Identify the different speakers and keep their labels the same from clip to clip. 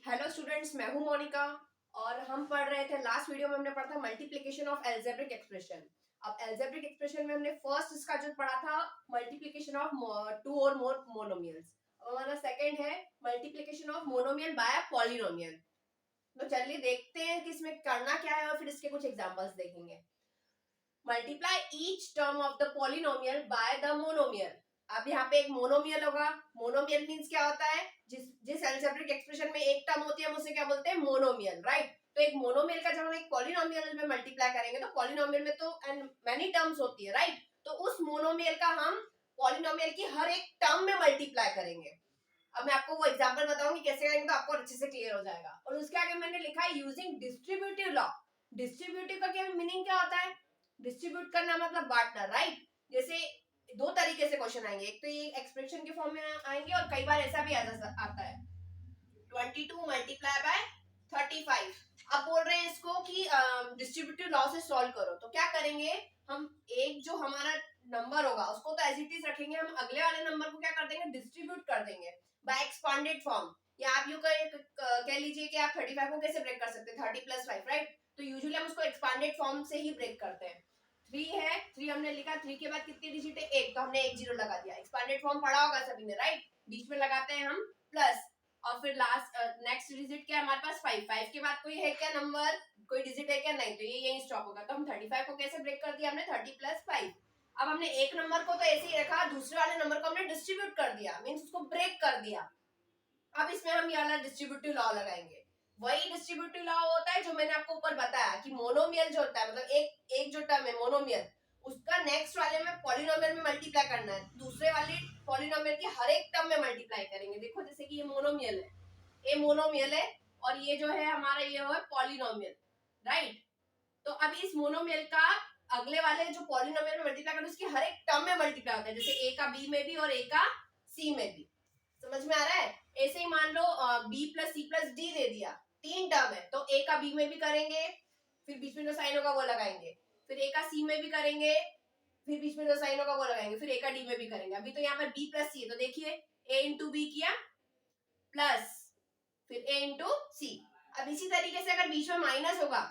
Speaker 1: Hello students, मैं हूं मोनिका और हम पढ़ रहे थे। लास्ट वीडियो में हमने पढ़ा था मल्टीप्लिकेशन ऑफ एल्जेब्रिक एक्सप्रेशन। अब एल्जेब्रिक एक्सप्रेशन में हमने फर्स्ट इसका जो पढ़ा था मल्टीप्लिकेशन ऑफ टू और मोर मोनोमियल्स। अब हमारा सेकंड है multiplication of monomial by polynomial. तो चलिए देखते हैं कि इसमें करना क्या है और फिर इसके कुछ एग्जांपल्स देखेंगे। Multiply each term of the polynomial by the monomial. अब यहाँ पे एक मोनोमियल होगा। मोनोमियल मींस क्या होता है? जिस अलजेब्रिक एक्सप्रेशन में एक टर्म होती है हम उसे क्या बोलते हैं? Monomial, right. तो एक मोनोमियल का जब हम एक पॉलिनोमियल में मल्टीप्लाई करेंगे तो पॉलिनोमियल में तो मेनी टर्म्स होती है, राइट। तो उस मोनोमियल का हम पॉलिनोमियल की हर एक टर्म में मल्टीप्लाई करेंगे। अब मैं आपको वो एग्जांपल बताऊंगी कैसे करेंगे तो आपको अच्छे से क्लियर हो जाएगा। और उसके आगे मैंने लिखा है यूजिंग डिस्ट्रीब्यूटिव लॉ। डिस्ट्रीब्यूटिव का क्या मीनिंग क्या होता है? डिस्ट्रीब्यूट करना मतलब बांटना, राइट। जैसे दो तरीके से क्वेश्चन आएंगे, एक तो ये एक्सप्रेशन के फॉर्म में आएंगे और कई बार ऐसा भी आता है 22 मल्टीप्लाई बाय 35। अब बोल रहे हैं इसको कि डिस्ट्रीब्यूटिव लॉ से सॉल्व करो। तो क्या करेंगे हम? एक जो हमारा नंबर होगा उसको तो एज इट इज रखेंगे, हम अगले वाले नंबर को क्या कर देंगे? डिस्ट्रीब्यूट कर देंगे बाय एक्सपांडेड फॉर्म। या आप यूं कह लीजिए कि आप 35 को कैसे ब्रेक कर सकते हैं? 30 प्लस 5, राइट। तो यूजुअली हम उसको एक्सपांडेड फॉर्म से ही ब्रेक करते हैं। 3 है, 3 हमने लिखा, 3 के बाद कितनी डिजिट है? 1, तो हमने 1 जीरो लगा दिया। एक्सपांडेड फॉर्म पढ़ा होगा सभी ने, राइट। बीच में लगाते हैं हम प्लस और फिर लास्ट नेक्स्ट डिजिट क्या है हमारे पास? 5। 5 के बाद कोई है क्या नंबर? कोई डिजिट है क्या? नहीं, तो ये यही स्टॉप होगा। तो हम 35 को कैसे ब्रेक कर दिया हमने? 30 प्लस 5। अब हमने एक नंबर को तो ऐसे ही रखा, दूसरे वाले नंबर को हमने डिस्ट्रीब्यूट कर दिया, मींस उसको ब्रेक कर दिया। अब इसमें हम ये वाला डिस्ट्रीब्यूटिव लॉ लगाएंगे। वही डिस्ट्रीब्यूटिव लॉ होता है जो मैंने आपको ऊपर बताया कि मोनोमियल जो होता है, मतलब एक जो टर्म है मोनोमियल, उसका नेक्स्ट वाले में पॉलिनोमियल में मल्टीप्लाई करना है। दूसरे वाले पॉलिनोमियल की हर एक टर्म में मल्टीप्लाई करेंगे। देखो जैसे कि ये मोनोमियल है, ये मोनोमियल है और ये जो है हमारा ये है पॉलिनोमियल, राइट। तो अब इस मोनोमियल का अगले वाले जो पॉलिनोमियल में मल्टीप्लाई करते हैं उसकी हर एक टर्म में मल्टीप्लाई होता है, जैसे ए का बी में भी और ए का सी में भी। समझ में आ रहा है? ऐसे ही मान लो B plus C plus D दे दिया, 3 टर्म है, तो ए का बी में भी करेंगे, फिर बीच में जो साइन होगा वो लगाएंगे, फिर ए का सी में भी करेंगे, फिर बीच में जो साइन होगा वो लगाएंगे, फिर ए का डी में भी करेंगे। अभी तो यहाँ पर बी प्लस सी है, तो देखिए ए इंटू बी किया प्लस फिर ए इंटू सी। अब इसी तरीके से अगर बीच में माइनस होगा,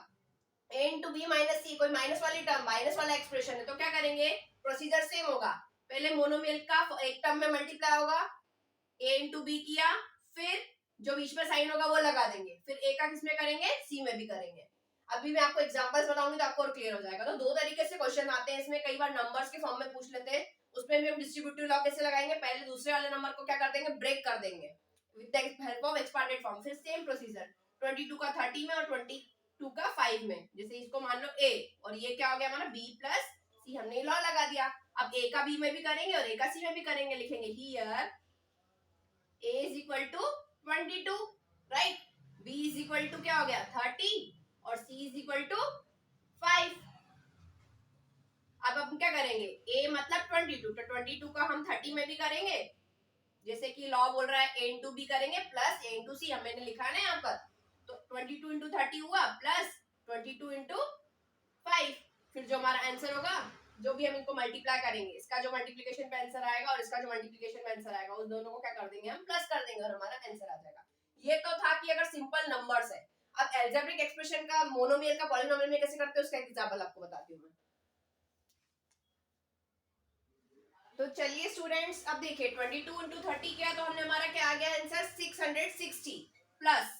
Speaker 1: ए इंटू बी माइनस सी, कोई माइनस वाली टर्म, माइनस वाला एक्सप्रेशन है, तो क्या करेंगे? प्रोसीजर सेम होगा। पहले मोनोमियल का एक टर्म में मल्टीप्लाई होगा, ए इंटू बी किया, फिर जो बीच में साइन होगा वो लगा देंगे, फिर ए का किसमें करेंगे? सी में भी करेंगे। अभी मैं आपको एग्जांपल्स बताऊंगी तो आपको और क्लियर हो जाएगा। तो दो तरीके से क्वेश्चन आते हैं इसमें, कई बार नंबर्स के फॉर्म में पूछ लेते हैं, उसमें भी हम डिस्ट्रीब्यूटिव लॉ कैसे लगाएंगे? पहले दूसरे वाले नंबर को क्या कर देंगे? ब्रेक कर देंगे with the help of expanded form. फिर सेम प्रोसीजर 22 का 30 में और 22 का 5 में। जैसे इसको मान लो ए और ये क्या हो गया हमारा? बी प्लस सी, हमने लॉ लगा दिया। अब ए का बी में भी करेंगे और ए का सी में भी करेंगे। लिखेंगे here a is equal to 22, right? b is equal to क्या हो गया? 30 और c is equal to 5। अब हम क्या करेंगे? a मतलब 22, तो 22 का हम 30 में भी करेंगे, जैसे कि लॉ बोल रहा है a इंटू बी करेंगे प्लस a इंटू सी, हमने लिखा है ना यहाँ पर। तो 22 इंटू 30 हुआ प्लस 22 इंटू 5। फिर जो हमारा आंसर होगा, जो भी हम इनको मल्टीप्लाई करेंगे, इसका जो मल्टीप्लिकेशन पे आंसर आएगा और इसका जो मल्टीप्लिकेशन पे आंसर आएगा, उस दोनों को क्या कर देंगे? हम प्लस कर देंगे और हमारा आंसर आ जाएगा। ये तो था कि अगर सिंपल नंबर्स है। अब एल्जेब्रिक एक्सप्रेशन का मोनोमियल का पॉलिनोमियल में कैसे करते हैं उसका एग्जांपल आपको बताती हूँ मैं। तो चलिए स्टूडेंट्स, अब देखिए 22 इंटू 30 किया तो हमने हमारा क्या आ गया आंसर? 660 प्लस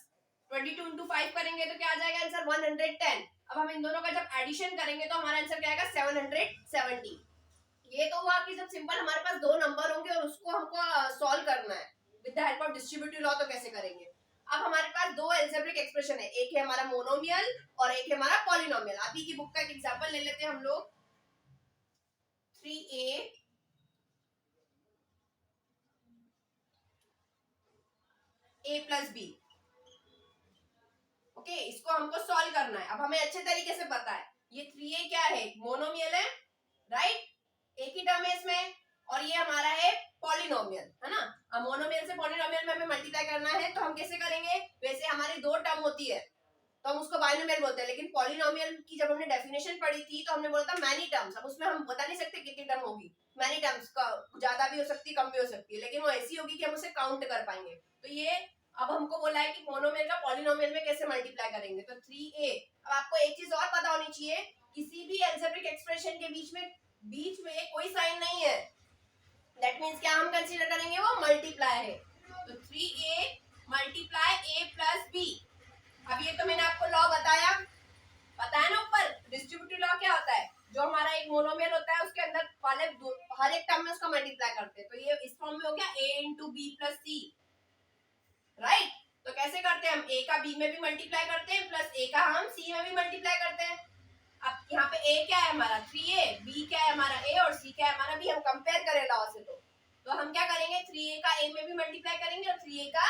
Speaker 1: 22 इंटू 5 करेंगे तो क्या आ जाएगा आंसर? 110। अब हम इन दोनों का जब एडिशन करेंगे तो हमारा आंसर क्या आएगा? 770। ये तो हुआ कि जब सिंपल हमारे पास दो नंबर होंगे और उसको हमको सॉल्व करना है with the help of distributive law, तो कैसे करेंगे? अब हमारे पास दो एल्जेब्रिक एक्सप्रेशन है, एक है हमारा मोनोमियल और एक है हमारा पॉलिनोमियल। अभी की बुक का एक एग्जांपल ले लेते हैं हम लोग। 3a a plus B. Okay, इसको हमको सॉल्व करना है। अब हमें अच्छे तरीके से पता है ये 3a क्या है? मोनोमियल है, राइट। एक ही टर्म है इसमें, और ये हमारा है पॉलिनोमियल, है ना। अब मोनोमियल से पॉलिनोमियल में हमें मल्टीप्लाई करना है, तो हम कैसे करेंगे? वैसे हमारी दो टर्म होती है तो हम उसको बाइनोमियल बोलते हैं, लेकिन पॉलिनोमियल की जब हमने डेफिनेशन पढ़ी थी तो हमने बोला था मैनी टर्म्स। अब उसमें हम बता नहीं सकते कितनी टर्म होगी, मैनी टर्म्स का ज्यादा भी हो सकती है कम भी हो सकती है, लेकिन वो ऐसी होगी कि हम उसे काउंट कर पाएंगे। तो ये अब हमको बोला है कि मोनोमियल का पॉलिनोमियल में कैसे मल्टीप्लाई करेंगे, तो 3a। अब आपको एक चीज और पता होनी चाहिए, किसी भी अलजेब्रिक एक्सप्रेशन के बीच में कोई साइन नहीं है, दैट मीन्स क्या हम कंसीडर करेंगे, वो मल्टीप्लाई है। तो 3a multiply a plus b। अब ये तो मैंने आपको लॉ बताया, पता है ना ऊपर डिस्ट्रीब्यूटिव लॉ क्या होता है, जो हमारा एक मोनोमियल होता है उसके अंदर वाले हर एक टर्म में उसका मल्टीप्लाई करते हैं, तो ये इस फॉर्म में हो गया a into B plus C, right. तो कैसे करते हैं हम, a का b में भी मल्टीप्लाई करते हैं प्लस a का हम c में भी मल्टीप्लाई करते हैं। अब यहाँ पे a क्या है हमारा 3a, b क्या है हमारा a और c क्या है हमारा b, हम कंपेयर करें लॉ से तो हम क्या करेंगे 3a का a में भी मल्टीप्लाई करेंगे और 3a का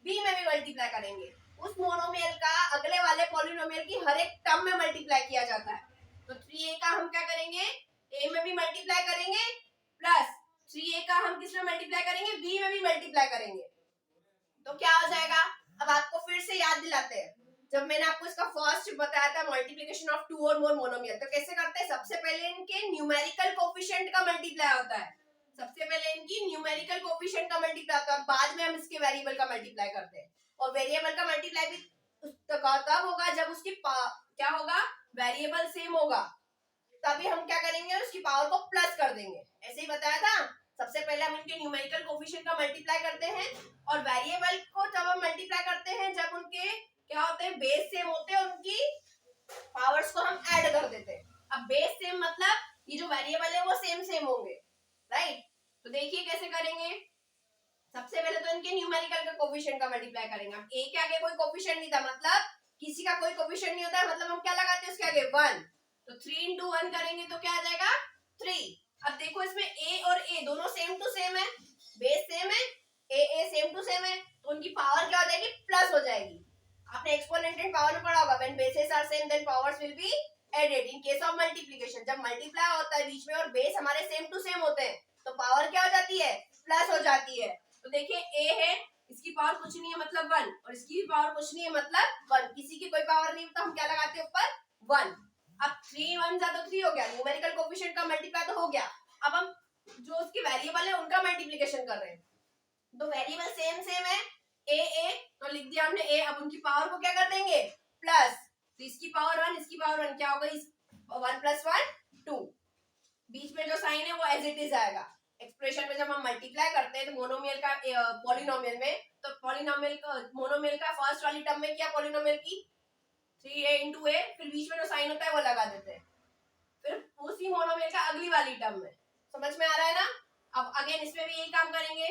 Speaker 1: b में भी मल्टीप्लाई करेंगे। उस मोनोमियल का अगले वाले पॉलिनोमियल की हर एक टर्म में मल्टीप्लाई किया जाता है, तो 3a का हम क्या करेंगे a में भी मल्टीप्लाई करेंगे प्लस 3a का हम किस में मल्टीप्लाई करेंगे b में भी मल्टीप्लाई करेंगे, तो क्या हो जाएगा। अब आपको फिर से याद दिलाते हैं, जब मैंने आपको इसका फर्स्ट बताया था मल्टीप्लिकेशन ऑफ टू और मोर मोनोमियल, तो कैसे करते हैं, सबसे पहले इनके न्यूमेरिकल कोफिशिएंट का मल्टीप्लाई होता है, सबसे पहले इनकी न्यूमेरिकल कोफिशिएंट का मल्टीप्लाई होता है और बाद में हम इसके वेरिएबल का मल्टीप्लाई करते हैं। और वेरिएबल का मल्टीप्लाई भी तब होगा जब उसकी क्या होगा, वेरिएबल सेम होगा, तभी हम क्या करेंगे उसकी पावर को प्लस कर देंगे, ऐसे ही बताया था। सबसे पहले हम इनके न्यूमेरिकल कोफिशिएंट का मल्टीप्लाई करते हैं और वेरिएबल को जब हम मल्टीप्लाई करते हैं जब उनके क्या होते हैं बेस सेम होते हैं, उनकी पावर्स को हम ऐड कर देते हैं। अब बेस सेम मतलब ये जो वेरिएबल है वो सेम सेम होंगे, राइट। तो देखिए कैसे करेंगे, सबसे पहले तो इनके न्यूमेरिकल का कोफिशिएंट का मल्टीप्लाई करेंगे। अब a के आगे कोई कोफिशिएंट नहीं था, मतलब किसी का कोई कोफिशिएंट नहीं होता है, मतलब हम क्या लगाते हैं उसके आगे 1, तो 3 into 1 करेंगे तो क्या आ जाएगा 3। अब देखो इसमें a और a दोनों सेम टू सेम है, बेस सेम है, a सेम टू सेम है, तो उनकी पावर क्या हो जाएगी प्लस हो जाएगी। आपने एक्सपोनेंशियल पावर में पढ़ा होगा, when bases are same then powers will be added. In case of multiplication जब मल्टीप्लाई होता है बीच में और बेस हमारे सेम टू सेम होते हैं तो पावर क्या हो जाती है प्लस हो जाती है। तो देखिए a है, इसकी पावर कुछ नहीं है मतलब 1 और इसकी भी पावर कुछ नहीं है मतलब 1, किसी की कोई पावर नहीं तो हम क्या लगाते हैं ऊपर 1। अब 3 1 जा तो 3 हो गया, न्यूमेरिकल कोफिशिएंट का मल्टीप्लाई तो हो गया। अब हम जो उसकी वेरिएबल है उनका मल्टीप्लिकेशन कर रहे हैं, तो वेरिएबल सेम सेम है a तो लिख दिया हमने a। अब उनकी पावर को क्या कर देंगे प्लस, तो इसकी पावर 1 इसकी पावर 1 क्या होगा, 1 + 1 2, बीच में जो साइन है वो एज इट इज आएगा। एक्सप्रेशन में जब हम मल्टीप्लाई करते हैं तो मोनोमियल का पॉलिनोमियल में, तो पॉलिनोमियल का मोनोमियल का फर्स्ट वाली टर्म में क्या पॉलिनोमियल की 3a × a, फिर बीच में जो साइन होता है वो लगा देते हैं, फिर उसी मोनोमियल का अगली वाली टर्म में। समझ में आ रहा है ना। अब अगेन इसमें भी यही काम करेंगे,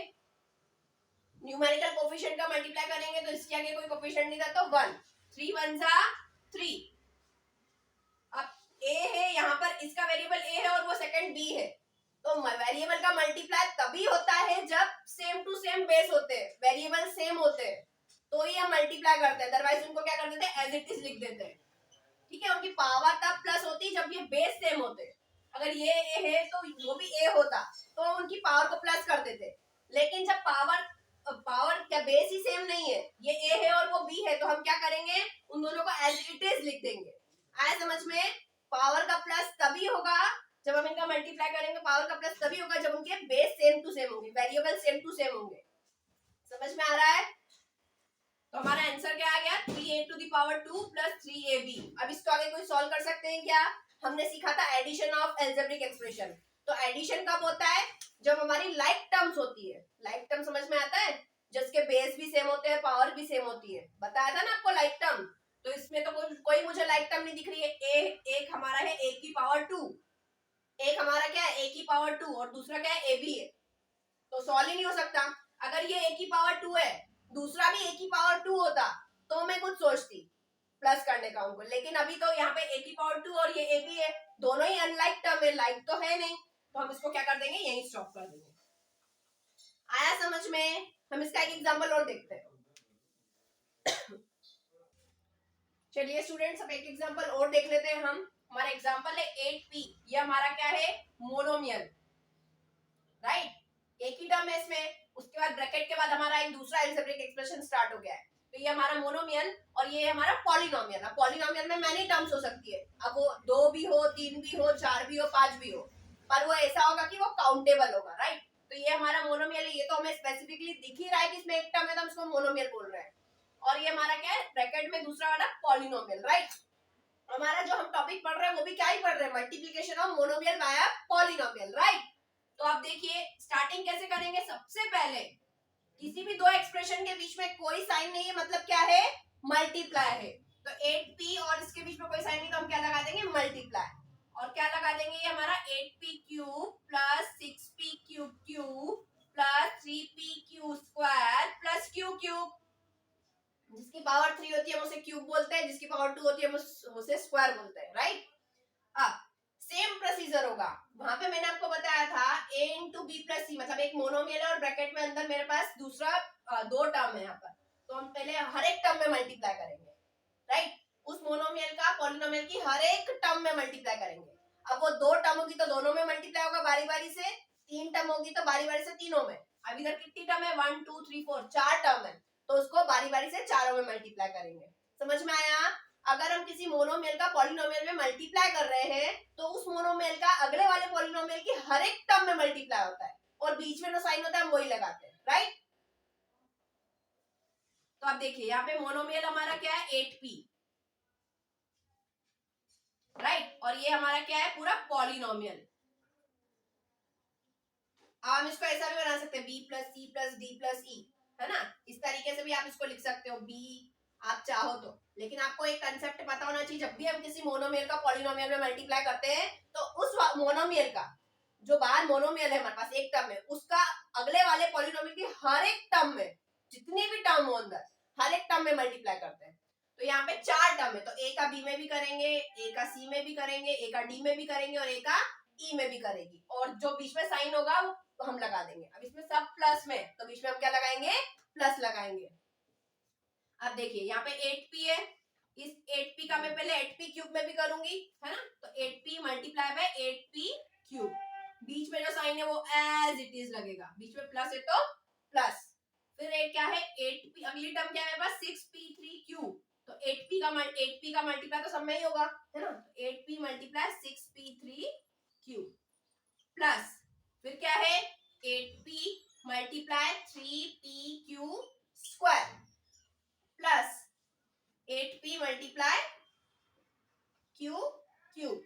Speaker 1: न्यूमेरिकल कोफिशिएंट का मल्टीप्लाई करेंगे तो इसके आगे कोई कोफिशिएंट नहीं था तो 1, 3 1 जा 3। अब a है यहाँ पर, इसका वेरिएबल a है और वो सेकंड b है, तो वेरिएबल का मल्टीप्लाई तभी होता है जब सेम टू सेम बेस होते हैं, वेरिएबल सेम होते हैं तो ही हम मल्टीप्लाई करते हैं, अदरवाइज उनको क्या कर देते हैं एज इट इज लिख देते हैं। ठीक है, उनकी पावर तब प्लस होती है जब ये बेस सेम होते हैं। अगर ये a है तो वो भी a होता तो हम उनकी पावर को प्लस कर देते, लेकिन जब पावर क्या बेस ही सेम नहीं है, ये a है और वो b है, तो हम क्या करेंगे उन दोनों को एज इट इज लिख देंगे। आए समझ में, पावर का प्लस तभी होगा जब हम इनका मल्टीप्लाई करेंगे, पावर का प्लस तभी होगा जब उनके बेस सेम टू सेम होंगे, वेरिएबल सेम टू सेम होंगे। समझ में आ रहा है। तो हमारा आंसर क्या आ गया 3a⁴ प्लस 3ab। अब इसको आगे कोई सॉल्व कर सकते हैं क्या, हमने सीखा था एडिशन ऑफ अलजेब्रिक एक्सप्रेशन। तो एडिशन कब होता है जब हमारी लाइक टर्म्स होती है, लाइक टर्म समझ में आता है जिसके बेस भी सेम होते हैं पावर भी सेम होती है, बताया था ना आपको लाइक टर्म। तो इसमें तो कोई मुझे लाइक टर्म नहीं दिख रही है, एक हमारा है a⁴, एक हमारा क्या है a⁴ और दूसरा क्या है ab है, तो सॉल्व ही नहीं हो सकता। अगर ये a⁴ है दूसरा भी a⁴ होता तो मैं कुछ सोचती प्लस करने का उनको, लेकिन अभी तो यहाँ पे a⁴ और ये ab है, दोनों ही अनलाइक टर्म है, लाइक तो है नहीं, तो हम इसको क्या कर देंगे यहीं स्टॉप कर देंगे। आया समझ में। हम इसका एक एग्जांपल और देखते हैं। चलिए स्टूडेंट्स अब एक एग्जांपल और देख लेते हैं हम। हमारा एग्जांपल है 8p, ये हमारा क्या है मोनोमियल, राइट। एक ही टर्म है इसमें, उसके बाद ब्रैकेट के बाद हमारा एक दूसरा अलजेब्रिक एक्सप्रेशन स्टार्ट हो गया है, तो ये हमारा मोनोमियल और ये हमारा पॉलिनोमियल। अब पॉलिनोमियल में मैनी टर्म्स हो सकती है, अब वो 2 भी हो 3 भी हो 4 भी हो 5 भी हो, पर वो ऐसा होगा कि वो काउंटेबल होगा, राइट। तो ये हमारा मोनोमियल है, ये तो हमें स्पेसिफिकली दिख ही रहा है कि इसमें एक टर्म है तो हम इसको मोनोमियल बोल रहे हैं। और ये हमारा क्या है, ब्रैकेट में दूसरा वाला पॉलिनोमियल, राइट। हमारा जो हम टॉपिक पढ़ रहे हैं वो भी क्या ही पढ़ रहे हैं, multiplication of monomial by polynomial, right. तो आप देखिए स्टार्टिंग कैसे करेंगे। सबसे पहले किसी भी दो एक्सप्रेशन के बीच में कोई साइन नहीं है, मतलब क्या है, मल्टीप्लाई है। तो 8p और इसके बीच में कोई साइन नहीं, तो हम क्या लगा देंगे, मल्टीप्लाई। और क्या लगा देंगे, ये हमारा 8p cube plus 6p cube cube plus 3p cube square plus Q cube. जिसकी पावर 3 होती है हम उसे क्यूब बोलते हैं, जिसकी पावर 2 होती है हम उसे स्क्वायर बोलते हैं, राइट। अब सेम प्रोसीजर होगा, वहां पे मैंने आपको बताया था a इंटू बी प्लस सी, मतलब एक मोनोमियल और ब्रैकेट में अंदर मेरे पास दूसरा दो टर्म है यहाँ पर, तो हम पहले हर एक टर्म में मल्टीप्लाई करेंगे, राइट। उस मोनोमियल का पॉलिनोमियल की हर एक टर्म में मल्टीप्लाई करेंगे। अब वो दो टर्म होगी तो दोनों में मल्टीप्लाई होगा बारी बारी से, तीन टर्म होगी तो बारी बारी से तीनों में। अब इधर कितनी टर्म है, 1 2 3 4, चार टर्म है, तो उसको बारी बारी से चारों में मल्टीप्लाई करेंगे। समझ में आया। अगर हम किसी मोनोमियल का पॉलिनोमियल में मल्टीप्लाई कर रहे हैं तो उस मोनोमियल का अगले वाले पॉलिनोमियल की हर एक टर्म में मल्टीप्लाई होता है, और बीच में जो साइन होता है हम वही लगाते हैं, राइट। तो आप देखिए यहाँ पे मोनोमियल हमारा क्या है, 8p, राइट। और ये हमारा क्या है, पूरा पॉलिनोमियल। हम इसको ऐसा भी बना सकते हैं, b plus C plus D plus E, है ना। इस तरीके से भी आप इसको लिख सकते हो, b आप चाहो तो। लेकिन आपको एक कंसेप्ट पता होना चाहिए, जब भी हम किसी मोनोमियल का पॉलिनोमियल में मल्टीप्लाई करते हैं तो उस मोनोमियल का जो बाहर मोनोमियल है हमारे पास एक टर्म में, उसका अगले वाले पॉलिनोमियल की हर एक टर्म में, जितनी भी टर्म हो अंदर, हर एक टर्म में मल्टीप्लाई करते हैं। तो यहाँ पे चार टर्म है, तो ए का बी में भी करेंगे, ए का सी में भी करेंगे, ए का डी में भी करेंगे और ए का ई में भी करेगी, और जो बीच में साइन होगा वो हम लगा देंगे। अब इसमें सब प्लस में, तो बीच में हम क्या लगाएंगे, प्लस लगाएंगे। अब देखिए यहाँ पे 8p है, इस 8p का मैं पहले 8p क्यूब में भी करूंगी, है ना। तो 8p multiply by 8p cube, बीच में जो साइन है वो एज इट इज लगेगा, बीच में प्लस है तो प्लस। फिर एक क्या है 8p, अगली टर्म क्या है मेरे पास 6p3 क्यूब, तो 8p का मल्टीप्लाई तो सब में ही होगा, है ना। 8p multiply 6p3 cube plus, फिर क्या है 8p multiply 3p cube square plus 8p multiply Q cube.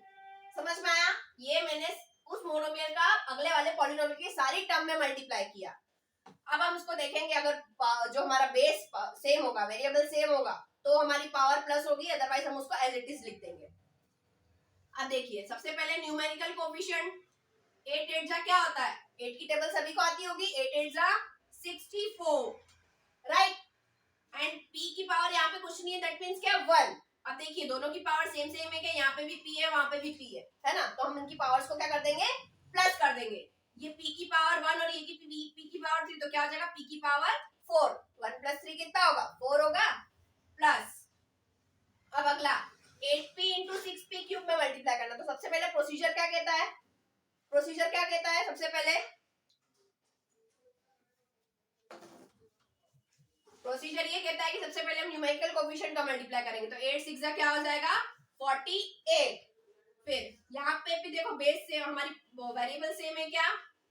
Speaker 1: समझ में आया। ये मैंने उस मोनोमियल का अगले वाले पॉलिनोमियल की सारी टर्म में मल्टीप्लाई किया। अब हम इसको देखेंगे, अगर जो हमारा बेस सेम होगा, वेरिएबल सेम होगा, तो हमारी पावर प्लस होगी, अदरवाइज हम उसको एज इट इज लिख देंगे। अब देखिए सबसे पहले न्यूमेरिकल कोफिशिएंट, 8 8 जा क्या होता है, 8 की टेबल सभी को आती होगी, 8 8 जा 64, राइट। एंड p की पावर यहाँ पे कुछ नहीं है, दैट मींस क्या 1। अब देखिए दोनों की पावर सेम सेम है, क्या यहाँ पे भी p है वहां पे भी p है ना। तो हम इनकी पावर्स को क्या कर देंगे, प्लस कर देंगे। ये p की पावर 1 और ये की p की पावर 3, तो क्या हो जाएगा p की पावर 4, 1 प्लस 3 कितना होगा, 4 होगा, प्लस। अब अगला 8p इंटू 6p क्यूब में मल्टीप्लाई करना। तो सबसे पहले प्रोसीजर क्या कहता है, प्रोसीजर क्या कहता है, सबसे पहले प्रोसीजर ये कहता है कि सबसे पहले हम न्यूमेरिकल कोएफिशिएंट का मल्टीप्लाई करेंगे। तो 8 6 क्या हो जाएगा 48। फिर यहाँ पे भी देखो बेस सेम, हमारी वेरिएबल सेम है क्या,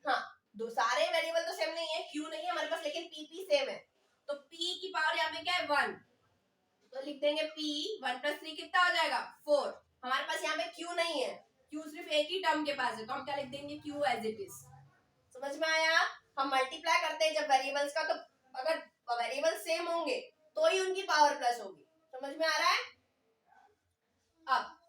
Speaker 1: हाँ दो सारे वेरिएबल तो सेम नहीं है, क्यू नहीं है हमारे पास, लेकिन p सेम है। तो p की पावर यहाँ पे क्या है 1, तो लिख देंगे p 1 प्लस 3 कितना हो जाएगा 4। हमारे पास यहाँ पे q नहीं है, q सिर्फ एक ही टर्म के पास है, तो हम क्या लिख देंगे q एज इट इज। समझ में आया। हम मल्टीप्लाई करते हैं जब वेरिएबल्स का, तो अगर वेरिएबल सेम होंगे तो ही उनकी पावर प्लस होगी। समझ में आ रहा है। अब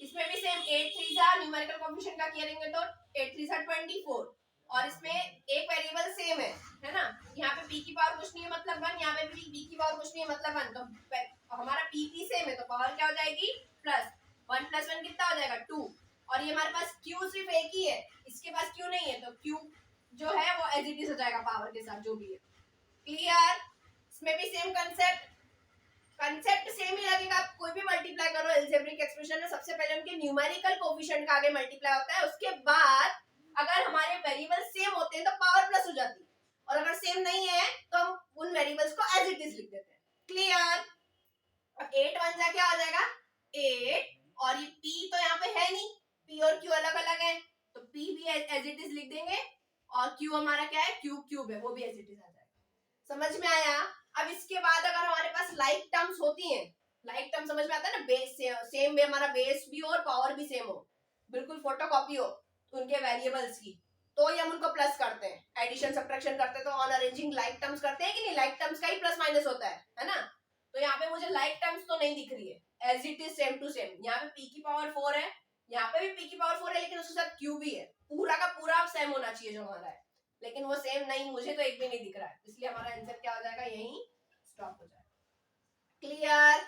Speaker 1: इसमें भी सेम 8 3 जा न्यूमेरिकल कोएफिशिएंट का करेंगे तो 8 3 जा 24, और इसमें एक वेरिएबल सेम है ना। यहाँ पे p की पावर कुछ नहीं है मतलब 1, यहाँ पे भी p की पावर कुछ नहीं है मतलब 1, तो हमारा p सेम है तो पावर क्या हो जाएगी प्लस 1 प्लस 1 कितना हो जाएगा 2। और ये हमारे पास q सिर्फ एक ही है, इसके पास q नहीं है, तो q जो है वो एज इट इज हो जाएगा पावर के साथ जो भी है। क्लियर। इसमें भी सेम कंसेप्ट सेम ही लगेगा। आप कोई भी मल्टीप्लाई करो अलजेब्रिक एक्सप्रेशन में, सबसे पहले उनके न्यूमेरिकल कोएफिशिएंट का आगे मल्टीप्लाई होता है, उसके बाद अगर हमारे वेरिएबल सेम होते हैं तो पावर प्लस हो जाती है, और अगर सेम नहीं है तो हम उन वेरिएबल्स को एज इट इज लिख देते हैं। क्लियर। अब 8 1 जा क्या हो जाएगा 8, और ये p तो यहाँ पे है नहीं, p और q अलग अलग है, तो p भी एज इट इज लिख देंगे, और क्यू हमारा क्या है, क्यूब क्यूब है, वो भी एज इट इज आ जाएगा। समझ में आया? अब इसके बाद अगर हमारे पास लाइक टर्म्स होती हैं, लाइक टर्म समझ में आता है ना, बेस सेम भी, हमारा बेस भी हो और पावर भी सेम हो, बिल्कुल फोटोकॉपी हो उनके वेरिएबल्स की, तो ही हम उनको प्लस करते हैं, एडिशन सब्ट्रैक्शन करते हैं तो ऑन अरेंजिंग लाइक टर्म्स करते हैं कि नहीं, लाइक टर्म्स का ही प्लस माइनस होता है ना। तो यहाँ पे मुझे लाइक टर्म्स तो नहीं दिख रही है, as it is same to same, यहाँ पे p की पावर 4 है, यहाँ पे भी p की पावर 4 है, लेकिन उसके साथ q भी है, पूरा का पूरा सेम होना चाहिए जो हमारा है, लेकिन वो सेम नहीं, मुझे तो एक भी नहीं दिख रहा है, इसलिए हमारा आंसर क्या हो जाएगा, यही स्टॉप हो जाएगा। क्लियर?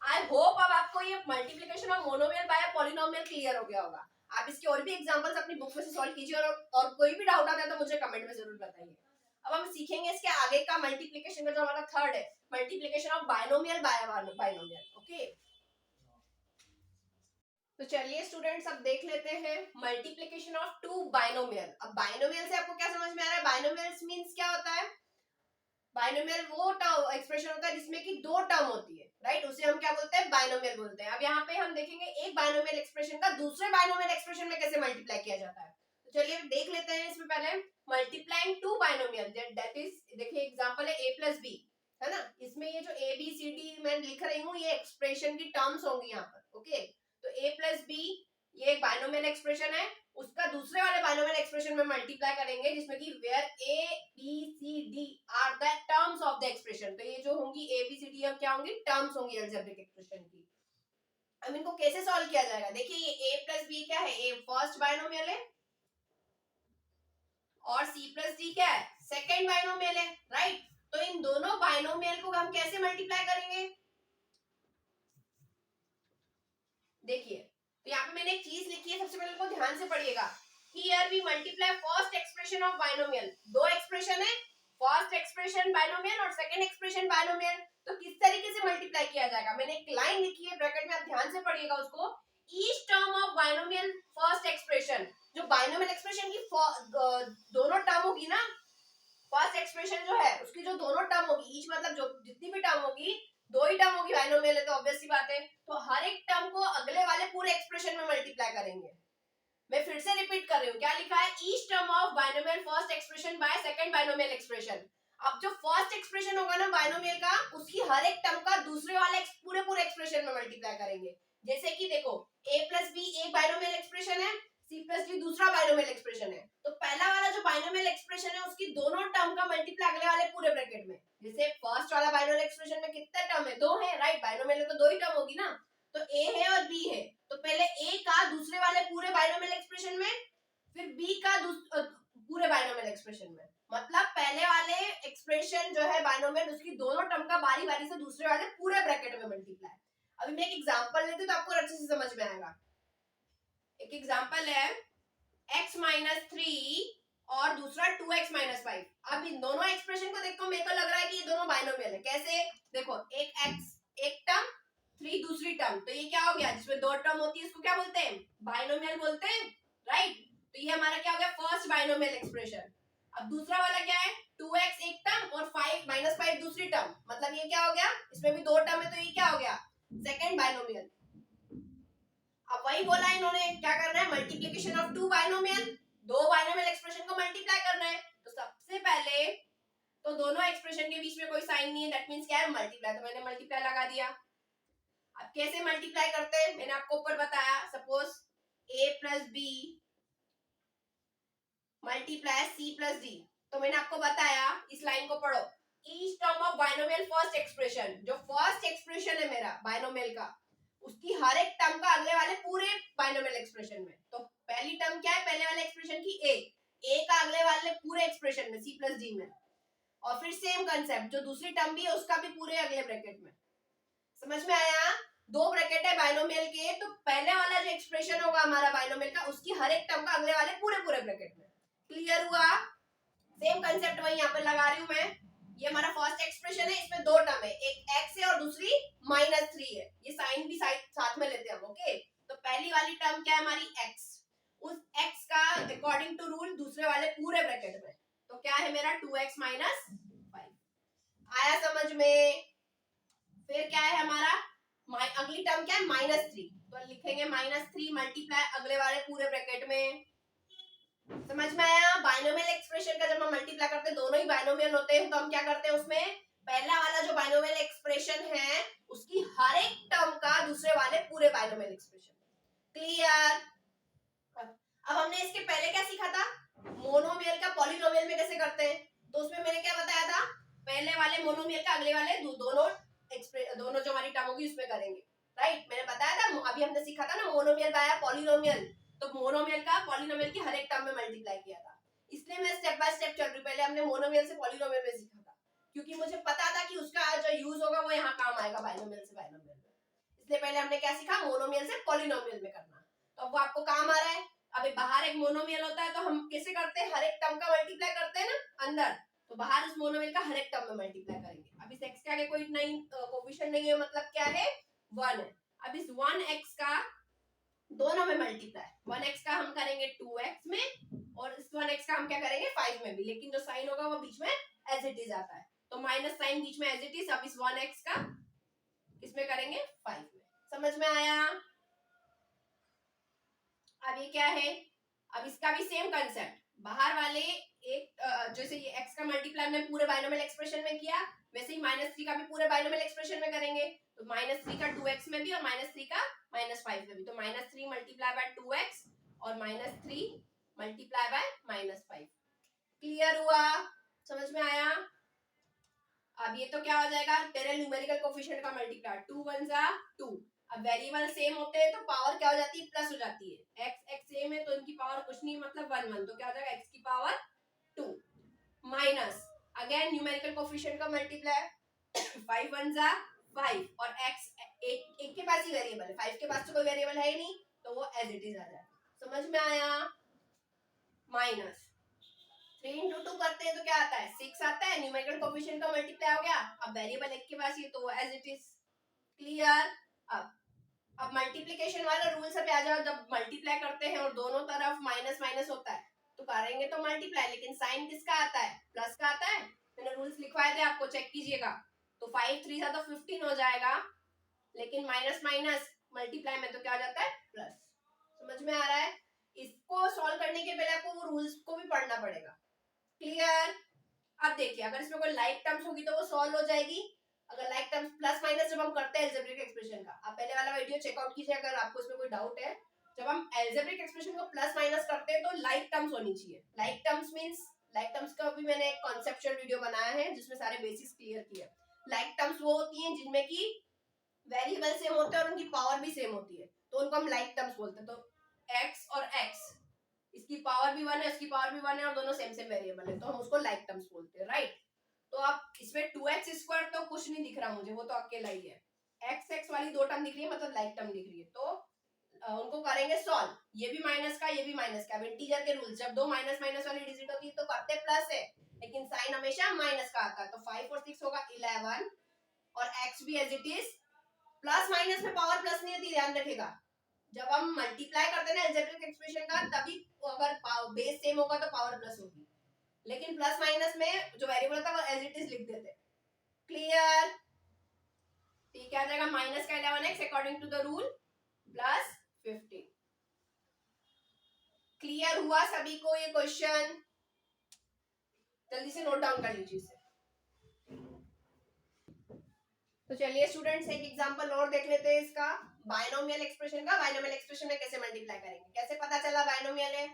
Speaker 1: आई होप अब आपको ये multiplication of monomial by polynomial clear हो गया होगा। आप इसके और भी एग्जांपल्स अपनी बुक में से सॉल्व कीजिए, और कोई भी डाउट आता है तो मुझे कमेंट में जरूर बताइए। अब हम सीखेंगे इसके आगे का मल्टीप्लिकेशन का, जो हमारा थर्ड है, multiplication of binomial by binomial. Okay, तो चलिए स्टूडेंट्स अब देख लेते हैं मल्टीप्लिकेशन ऑफ टू बाइनोमियल। अब बाइनोमियल से आपको क्या समझ में आ रहा है, बाइनोमियल मींस क्या होता है, बाइनोमियल वो टर्म एक्सप्रेशन होता है जिसमें कि दो टर्म होती है, राइट, उसे हम क्या बोलते हैं, बाइनोमियल बोलते हैं। अब यहाँ पे हम देखेंगे एक बाइनोमियल एक्सप्रेशन का दूसरे बाइनोमियल एक्सप्रेशन में कैसे मल्टीप्लाई किया जाता है। तो चलिए देख लेते हैं इसमें पहले multiplying to binomial, that is, देखिए एग्जांपल है a प्लस बी, है ना, इसमें ये जो a b c d मैं लिख रही हूँ ये एक्सप्रेशन की टर्म्स होंगी यहाँ पर। ओके, तो a प्लस बी ये एक बाइनोमियल एक्सप्रेशन है, उसका दूसरे वाले बाइनोमियल एक्सप्रेशन में मल्टीप्लाई करेंगे जिसमें कि where a b c d are the terms of the expression. तो ये जो होंगी a b c d क्या होंगी, टर्म्स होंगी अलजेब्रिक एक्सप्रेशन की। अब इनको कैसे सॉल्व किया जाएगा, देखिए ये a प्लस बी क्या है, a फर्स्ट बाइनोमियल है और c प्लस d क्या है, सेकेंड बाइनोमियल है, राइट। तो इन दोनों बाइनोमियल को हम कैसे मल्टीप्लाई करेंगे, देखिए, तो यहाँ पे मैंने एक चीज लिखी है, सबसे पहले को ध्यान से पढ़िएगा। Here we multiply first expression of binomial, दो एक्सप्रेशन है, फर्स्ट एक्सप्रेशन बाइनोमियल और सेकंड एक्सप्रेशन बाइनोमियल, तो किस तरीके से मल्टीप्लाई किया जाएगा, मैंने एक लाइन लिखी है ब्रैकेट में, आप ध्यान से पढ़िएगा उसको। Each term of binomial first expression, जो बाइनोमियल एक्सप्रेशन की दोनों टर्म होगी ना, फर्स्ट एक्सप्रेशन जो है उसकी जो दोनों टर्म होगी, ईच मतलब जो जितनी भी टर्म होगी, दो ही टर्म होगी, बाइनोमियल है तो ऑब्वियस सी बात है, तो हर एक टर्म को अगले वाले पूरे एक्सप्रेशन में मल्टीप्लाई करेंगे। मैं फिर से रिपीट कर रही हूँ, क्या लिखा है, each term of binomial first expression by second binomial expression. अब जो फर्स्ट एक्सप्रेशन होगा ना बाइनोमियल का, उसकी हर एक टर्म का दूसरे वाले पूरे एक्सप्रेशन में मल्टीप्लाई करेंगे। जैसे कि देखो a प्लस बी एक बाइनोमियल एक्सप्रेशन है, c प्लस डी दूसरा बाइनोमियल एक्सप्रेशन है, तो पहला वाला जो बाइनोमियल एक्सप्रेशन है उसकी दोनों टर्म का मल्टीप्लाई अगले वाले पूरे ब्रैकेट में। जैसे फर्स्ट वाला बाइनोमियल एक्सप्रेशन में कितने टर्म है, दो है, राइट, बाइनोमियल में तो दो ही टर्म होगी ना, तो a है और b है, तो पहले a का दूसरे वाले पूरे बाइनोमियल एक्सप्रेशन में, फिर b का पूरे बाइनोमियल एक्सप्रेशन में, मतलब पहले वाले एक्सप्रेशन जो है बाइनोमियल उसकी दोनों टर्म का बारी बारी से दूसरे वाले पूरे ब्रैकेट में मल्टीप्लाई। अभी मैं एक एग्जांपल लेती हूँ तो आपको अच्छे से समझ में आएगा। एक एग्जांपल है x माइनस 3 और दूसरा 2x माइनस 5। अब इन दोनों एक्सप्रेशन को देखो मेरे को लग रहा है कि ये दोनों बाइनोमियल है, कैसे, देखो एक x एक टर्म 3 दूसरी टर्म, तो ये क्या हो गया, जिसमें दो टर्म होती है इसको क्या बोलते हैं, बाइनोमियल बोलते हैं, राइट। तो ये हमारा क्या हो गया, फर्स्ट बाइनोमियल एक्सप्रेशन। अब दूसरा वाला क्या है, 2x एक टर्म और 5 माइनस 5 दूसरी टर्म, मतलब ये क्या हो गया, इसमें भी दो टर्म है तो ये क्या हो गया, सेकेंड बाइनोमियल। अब वही बोला इन्होंने, क्या करना है, मल्टीप्लिकेशन ऑफ टू बाइनोमियल, दो बाइनोमियल एक्सप्रेशन को मल्टीप्लाई करना है। तो सबसे पहले तो दोनों एक्सप्रेशन के बीच में कोई साइन नहीं है, दैट मींस क्या है, मल्टीप्लाई, तो मैंने मल्टीप्लाई लगा दिया। अब कैसे मल्टीप्लाई करते हैं, मैंने आपको ऊपर बताया, suppose a plus B multiply c plus D, तो मैंने आपको बताया, इस लाइन को पढ़ो, each term of binomial first expression, जो फर्स्ट एक्सप्रेशन है मेरा बाइनोमियल का, उसकी हर एक टर्म का अगले वाले पूरे बाइनोमियल एक्सप्रेशन में, तो पहली टर्म क्या है, पहले वाले एक्सप्रेशन की a का अगले वाले पूरे एक्सप्रेशन में c प्लस डी में, और फिर सेम कंसेप्ट जो दूसरी टर्म भी है उसका भी पूरे अगले ब्रैकेट में। समझ में आया, दो ब्रैकेट है बाइनोमियल के, तो पहले वाला जो एक्सप्रेशन होगा हमारा बाइनोमियल का, उसकी हर एक टर्म का अगले वाले पूरे ब्रैकेट में। क्लियर हुआ, सेम कंसेप्ट वही यहाँ पे लगा रही हूँ मैं। ये हमारा फर्स्ट एक्सप्रेशन है, इसमें दो टर्म है, एक x है और दूसरी -3 है, ये साइन भी साथ में लेते हैं हम। ओके, तो पहली वाली टर्म क्या है हमारी x, उस x का अकॉर्डिंग टू रूल दूसरे वाले पूरे ब्रैकेट में, तो क्या है मेरा 2x माइनस 5। आया समझ में? फिर क्या है हमारा, अगली टर्म क्या है, -3, तो लिखेंगे -3 मल्टीप्लाई अगले वाले पूरे ब्रैकेट में, समझ में आया? बाइनोमियल एक्सप्रेशन का जब हम मल्टीप्लाई करते हैं, दोनों ही बाइनोमियल होते हैं, तो हम क्या करते हैं उसमें पहला वाला जो बाइनोमियल एक्सप्रेशन है उसकी हर एक टर्म का दूसरे वाले पूरे बाइनोमियल एक्सप्रेशन। क्लियर? अब हमने इसके पहले क्या सीखा था, मोनोमियल का पॉलिनोमियल में कैसे करते हैं, तो उसमें मैंने क्या बताया था, पहले वाले मोनोमियल का अगले वाले दोनों जो हमारी टर्म होगी उसमें करेंगे। राइट, मैंने बताया था, अभी हमने सीखा था ना मोनोमियल बाय पॉलिनोमियल, तो मोनोमियल का पॉलिनोमियल की हर एक टर्म में मल्टीप्लाई किया था, इसलिए मैं स्टेप बाय स्टेप चल रही हूँ। पहले हमने मोनोमियल से पॉलिनोमियल में सीखा था, क्योंकि मुझे पता था कि उसका जो यूज होगा वो यहाँ काम आएगा बाइनोमियल से बाइनोमियल में, इसलिए पहले हमने क्या सीखा, मोनोमियल से पॉलिनोमियल में करना, तो अब वो आपको काम आ रहा है। अभी बाहर एक मोनोमियल होता है तो हम कैसे करते हैं, हर एक टर्म का मल्टीप्लाई करते हैं ना अंदर, तो बाहर उस मोनोमियल का हर एक टर्म में मल्टीप्लाई करेंगे। अब इस x के आगे कोई नहीं कोफिशिएंट नहीं है, मतलब क्या है, 1 है। अब इस 1x का दोनों में मल्टीप्लाई, 1x का हम करेंगे 2x में, और इस 1x का हम क्या करेंगे 5 में भी, लेकिन जो साइन होगा वो बीच में एज इट इज आता है, तो माइनस साइन बीच में एज इट इज। अब इस 1x का किसमें करेंगे 5 में। समझ में आया? अब ये क्या है, अब इसका भी सेम कंसेप्ट, बाहर वाले एक जैसे ये x का मल्टीप्लाई हमने पूरे बाइनोमियल एक्सप्रेशन में किया, वैसे ही -3 का भी पूरे बाइनोमियल एक्सप्रेशन में करेंगे, तो -3 का 2x में भी और -3 का -5 में भी, तो -3 मल्टीप्लाई बाय 2x और -3 मल्टीप्लाई बाय -5। क्लियर हुआ? समझ में आया? अब ये तो क्या हो जाएगा, तेरे न्यूमेरिकल कोफिशिएंट का मल्टीप्लाई, 2 1 जा 2। अब वेरिएबल सेम होते हैं तो पावर क्या हो जाती है, प्लस हो जाती है। x सेम है तो इनकी पावर कुछ नहीं, मतलब 1 1, तो क्या हो जाएगा x की power 2 minus again numerical coefficient का मल्टीप्लाई, 5 1 जा 5, और x एक के पास ही वेरिएबल है, 5 के पास तो कोई वेरिएबल है ही नहीं, तो वो एज इट इज आ जाएगा। समझ में आया? माइनस 3 into 2 करते हैं तो क्या आता है 6 आता है, न्यूमेरिकल कोफिशिएंट का मल्टीप्लाई हो गया, अब वेरिएबल एक के पास ही तो एज इट इज। क्लियर? अब मल्टीप्लिकेशन वाला रूल से आ जाओ, जब मल्टीप्लाई करते हैं और दोनों तरफ माइनस माइनस होता है तो करेंगे तो मल्टीप्लाई, लेकिन साइन किसका आता है, प्लस का आता है। मैंने रूल्स लिखवाए थे आपको, चेक कीजिएगा। तो 5 3 था तो 15 हो जाएगा, लेकिन माइनस माइनस मल्टीप्लाई में तो क्या हो जाता है प्लस। समझ में आ रहा है? इसको सॉल्व करने के पहले आपको वो रूल्स को भी पढ़ना पड़ेगा। क्लियर? अब देखिए, अगर इसमें कोई लाइक टर्म्स होगी तो वो सॉल्व हो जाएगी, अगर लाइक टर्म्स प्लस माइनस जब हम करते हैं अलजेब्रिक एक्सप्रेशन का, आप पहले वाला वीडियो चेकआउट कीजिए अगर आपको इसमें कोई डाउट है। जब हम अलजेब्रिक एक्सप्रेशन को प्लस माइनस करते हैं तो लाइक टर्म्स होनी चाहिए। Like terms means, like terms का भी मैंने एक कॉन्सेप्चुअल वीडियो बनाया है जिसमें सारे बेसिक्स क्लियर किए। लाइक टर्म्स वो होती हैं जिनमें की वेरिएबल सेम होते हैं और उनकी पावर भी सेम होती है, तो उनको हम लाइक टर्म्स बोलते हैं। तो x और x, इसकी पावर भी 1 है, इसकी पावर भी 1 है, और दोनों सेम सेम वेरिएबल है, तो हम उसको लाइक टर्म्स बोलते हैं। राइट, तो आप इसमें 2x स्क्वायर तो कुछ नहीं दिख रहा मुझे, वो तो अकेला ही है। x वाली दो टर्म दिख रही है, मतलब लाइक टर्म दिख रही है, तो उनको करेंगे सॉल्व। ये भी माइनस का, ये भी माइनस का। इंटीजर के रूल्स, जब दो माइनस माइनस वाली डिजिट होती है तो करते प्लस है, लेकिन साइन हमेशा माइनस का आता है। तो 5 और 6 होगा 11, और x भी as it is. Plus minus में पावर प्लस नहीं होती, ध्यान रखिएगा। जब हम मल्टीप्लाई करते हैं ना अलजेब्रिक एक्सप्रेशन का, तभी अगर बेस सेम होगा तो पावर प्लस होगी, लेकिन प्लस माइनस में जो वेरिएबल होता है वो एज इट इज लिख देते हैं। क्लियर? ठीक है, आ जाएगा माइनस का 11x according to the rule plus 15। Clear हुआ सभी को ये क्वेश्चन? जल्दी से नोट डाउन कर लीजिए इसे। तो चलिए स्टूडेंट्स, एक एग्जांपल और देख लेते हैं इसका, बाइनोमियल एक्सप्रेशन का। बाइनोमियल एक्सप्रेशन में कैसे मल्टीप्लाई करेंगे, कैसे पता चला बाइनोमियल है,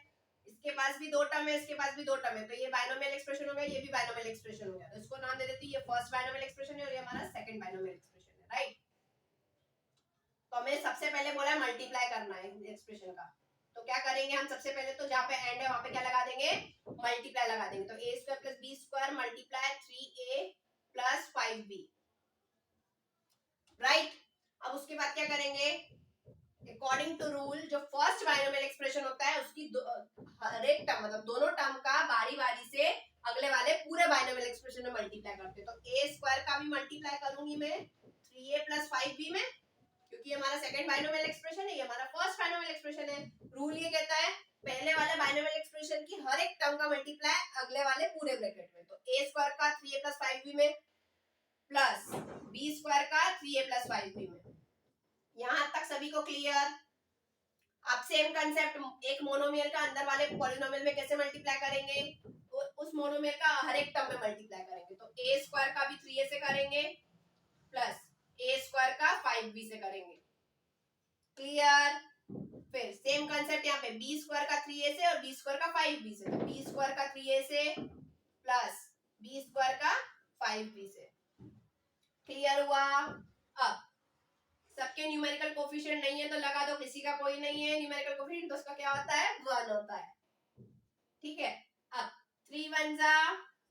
Speaker 1: इसके पास भी दो टर्म है, इसके पास भी दो टर्म है, तो ये बाइनोमियल एक्सप्रेशन हो गया, ये भी बाइनोमियल एक्सप्रेशन हो गया, तो इसको नाम दे देते हैं, ये फर्स्ट बाइनोमियल एक्सप्रेशन है और ये हमारा सेकंड बाइनोमियल एक्सप्रेशन है। राइट, तो हमें सबसे पहले बोला मल्टीप्लाई करना है एक्सप्रेशन का, तो क्या करेंगे हम, सबसे पहले तो जहां पे एंड है वहां पे क्या लगा देंगे, मल्टीप्लाई लगा देंगे। तो a square plus b square multiply 3a plus 5b। Right, अब उसके बाद क्या करेंगे, अकॉर्डिंग टू रूल जो फर्स्ट बाइनोमियल एक्सप्रेशन होता है उसकी हर एक टर्म, मतलब दोनों टर्म का बारी बारी से अगले वाले पूरे बाइनोमियल एक्सप्रेशन में मल्टीप्लाई करते हैं। तो a स्क्वायर का भी मल्टीप्लाई करूंगी मैं 3a प्लस 5b में, क्योंकि हमारा सेकंड बाइनोमियल एक्सप्रेशन है, ये हमारा फर्स्ट बाइनोमियल एक्सप्रेशन है। रूल ये कहता है पहले वाले बाइनोमियल एक्सप्रेशन की हर एक टर्म का मल्टीप्लाई अगले वाले पूरे ब्रैकेट में। तो a स्क्वायर का 3a प्लस 5b में प्लस b स्क्वायर का 3a प्लस 5b में। यहां तक सभी को क्लियर? आप सेम कंसेप्ट एक मोनोमियल का अंदर वाले पॉलिनोमियल में कैसे मल्टीप्लाई करेंगे, तो उस मोनोमियल का हर एक टर्म में मल्टीप्लाई करेंगे। तो ए स्क्वायर का भी 3a से करेंगे प्लस ए स्क्वायर का 5b से करेंगे। क्लियर? फिर सेम कंसेप्ट यहाँ पे बी स्क्वायर का 3a से और बी स्क्वायर का 5b से। तो बी स्क्वायर का 3a से प्लस बी स्क्वायर का 5b से। क्लियर हुआ? अब सबके न्यूमेरिकल कोफिशिएंट नहीं है तो लगा दो, किसी का कोई नहीं है न्यूमेरिकल कोफिशिएंट तो उसका क्या होता है, 1 होता है। ठीक है, अब 3 1 जा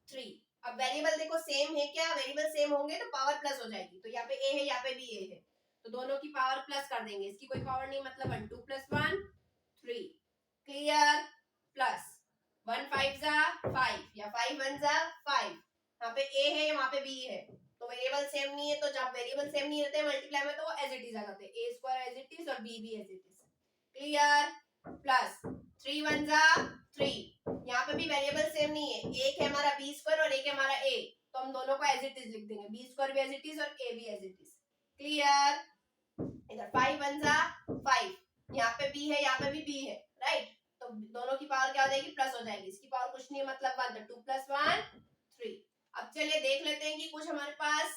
Speaker 1: 3। अब वेरिएबल देखो सेम है क्या, वेरिएबल सेम होंगे तो पावर प्लस हो जाएगी। तो यहाँ पे a है, यहाँ पे भी a है, तो दोनों की पावर प्लस कर देंगे। इसकी कोई पावर नहीं, मतलब 1 2 + 1 3। क्लियर? प्लस 1 5 जा 5 या 5 1 जा 5। यहाँ पे a है, वहां पे b है, तो वेरिएबल सेम नहीं है, तो जब वेरिएबल सेम नहीं रहते मल्टीप्लाई में तो वो एज इट इज आ जाते हैं, a square as it is और b भी as it is. Clear? Plus 3 1 जा 3। यहाँ पे भी वेरिएबल सेम नहीं है, एक है हमारा बी स्क्वायर और एक है हमारा ए, तो हम दोनों को एज इट इज लिख देंगे, बी स्क्वायर भी एज इट इज और ए भी एज इट इज। क्लियर? इधर 5 1 जा 5, यहाँ पे बी है, यहाँ पे भी बी है, राइट? तो दोनों की पावर क्या हो जाएगी, प्लस हो जाएगी। इसकी पावर कुछ नहीं है, मतलब 1, तो 2 + 1 3। अब चलिए देख लेते हैं कि कुछ हमारे पास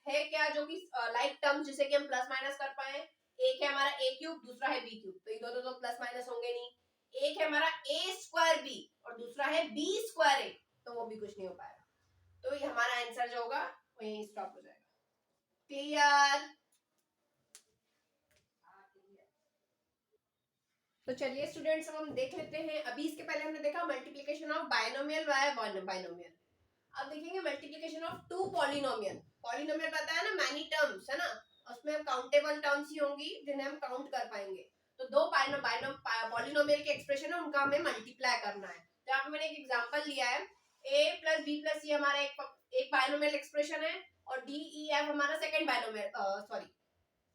Speaker 1: है क्या जो कि लाइक टर्म जिसे कि हम प्लस माइनस कर पाए। एक है हमारा a क्यूब, दूसरा है b क्यूब, तो ये दोनों तो प्लस माइनस होंगे नहीं। एक है हमारा a स्क्वायर b और दूसरा है b स्क्वायर a, तो वो भी कुछ नहीं हो पाएगा। तो ये हमारा आंसर जो होगा वो यहीं स्टॉप हो जाएगा। क्लियर? तो चलिए स्टूडेंट्स, अब हम देख लेते हैं। अभी इसके पहले हमने देखा multiplication of binomial by binomial. अब देखेंगे multiplication of two polynomial. Polynomial पता है ना, मैनी टर्म्स है ना, उसमें हम काउंटेबल टर्म्स ही होंगी जिन्हें हम काउंट कर पाएंगे। तो दो पॉलिनोमियल के एक्सप्रेशन है, उनका हमें मल्टीप्लाई करना है। तो यहाँ पे मैंने एक एग्जांपल लिया है, a + b + c हमारा एक बायनोमियल एक्सप्रेशन है और d e f हमारा second binomial, sorry,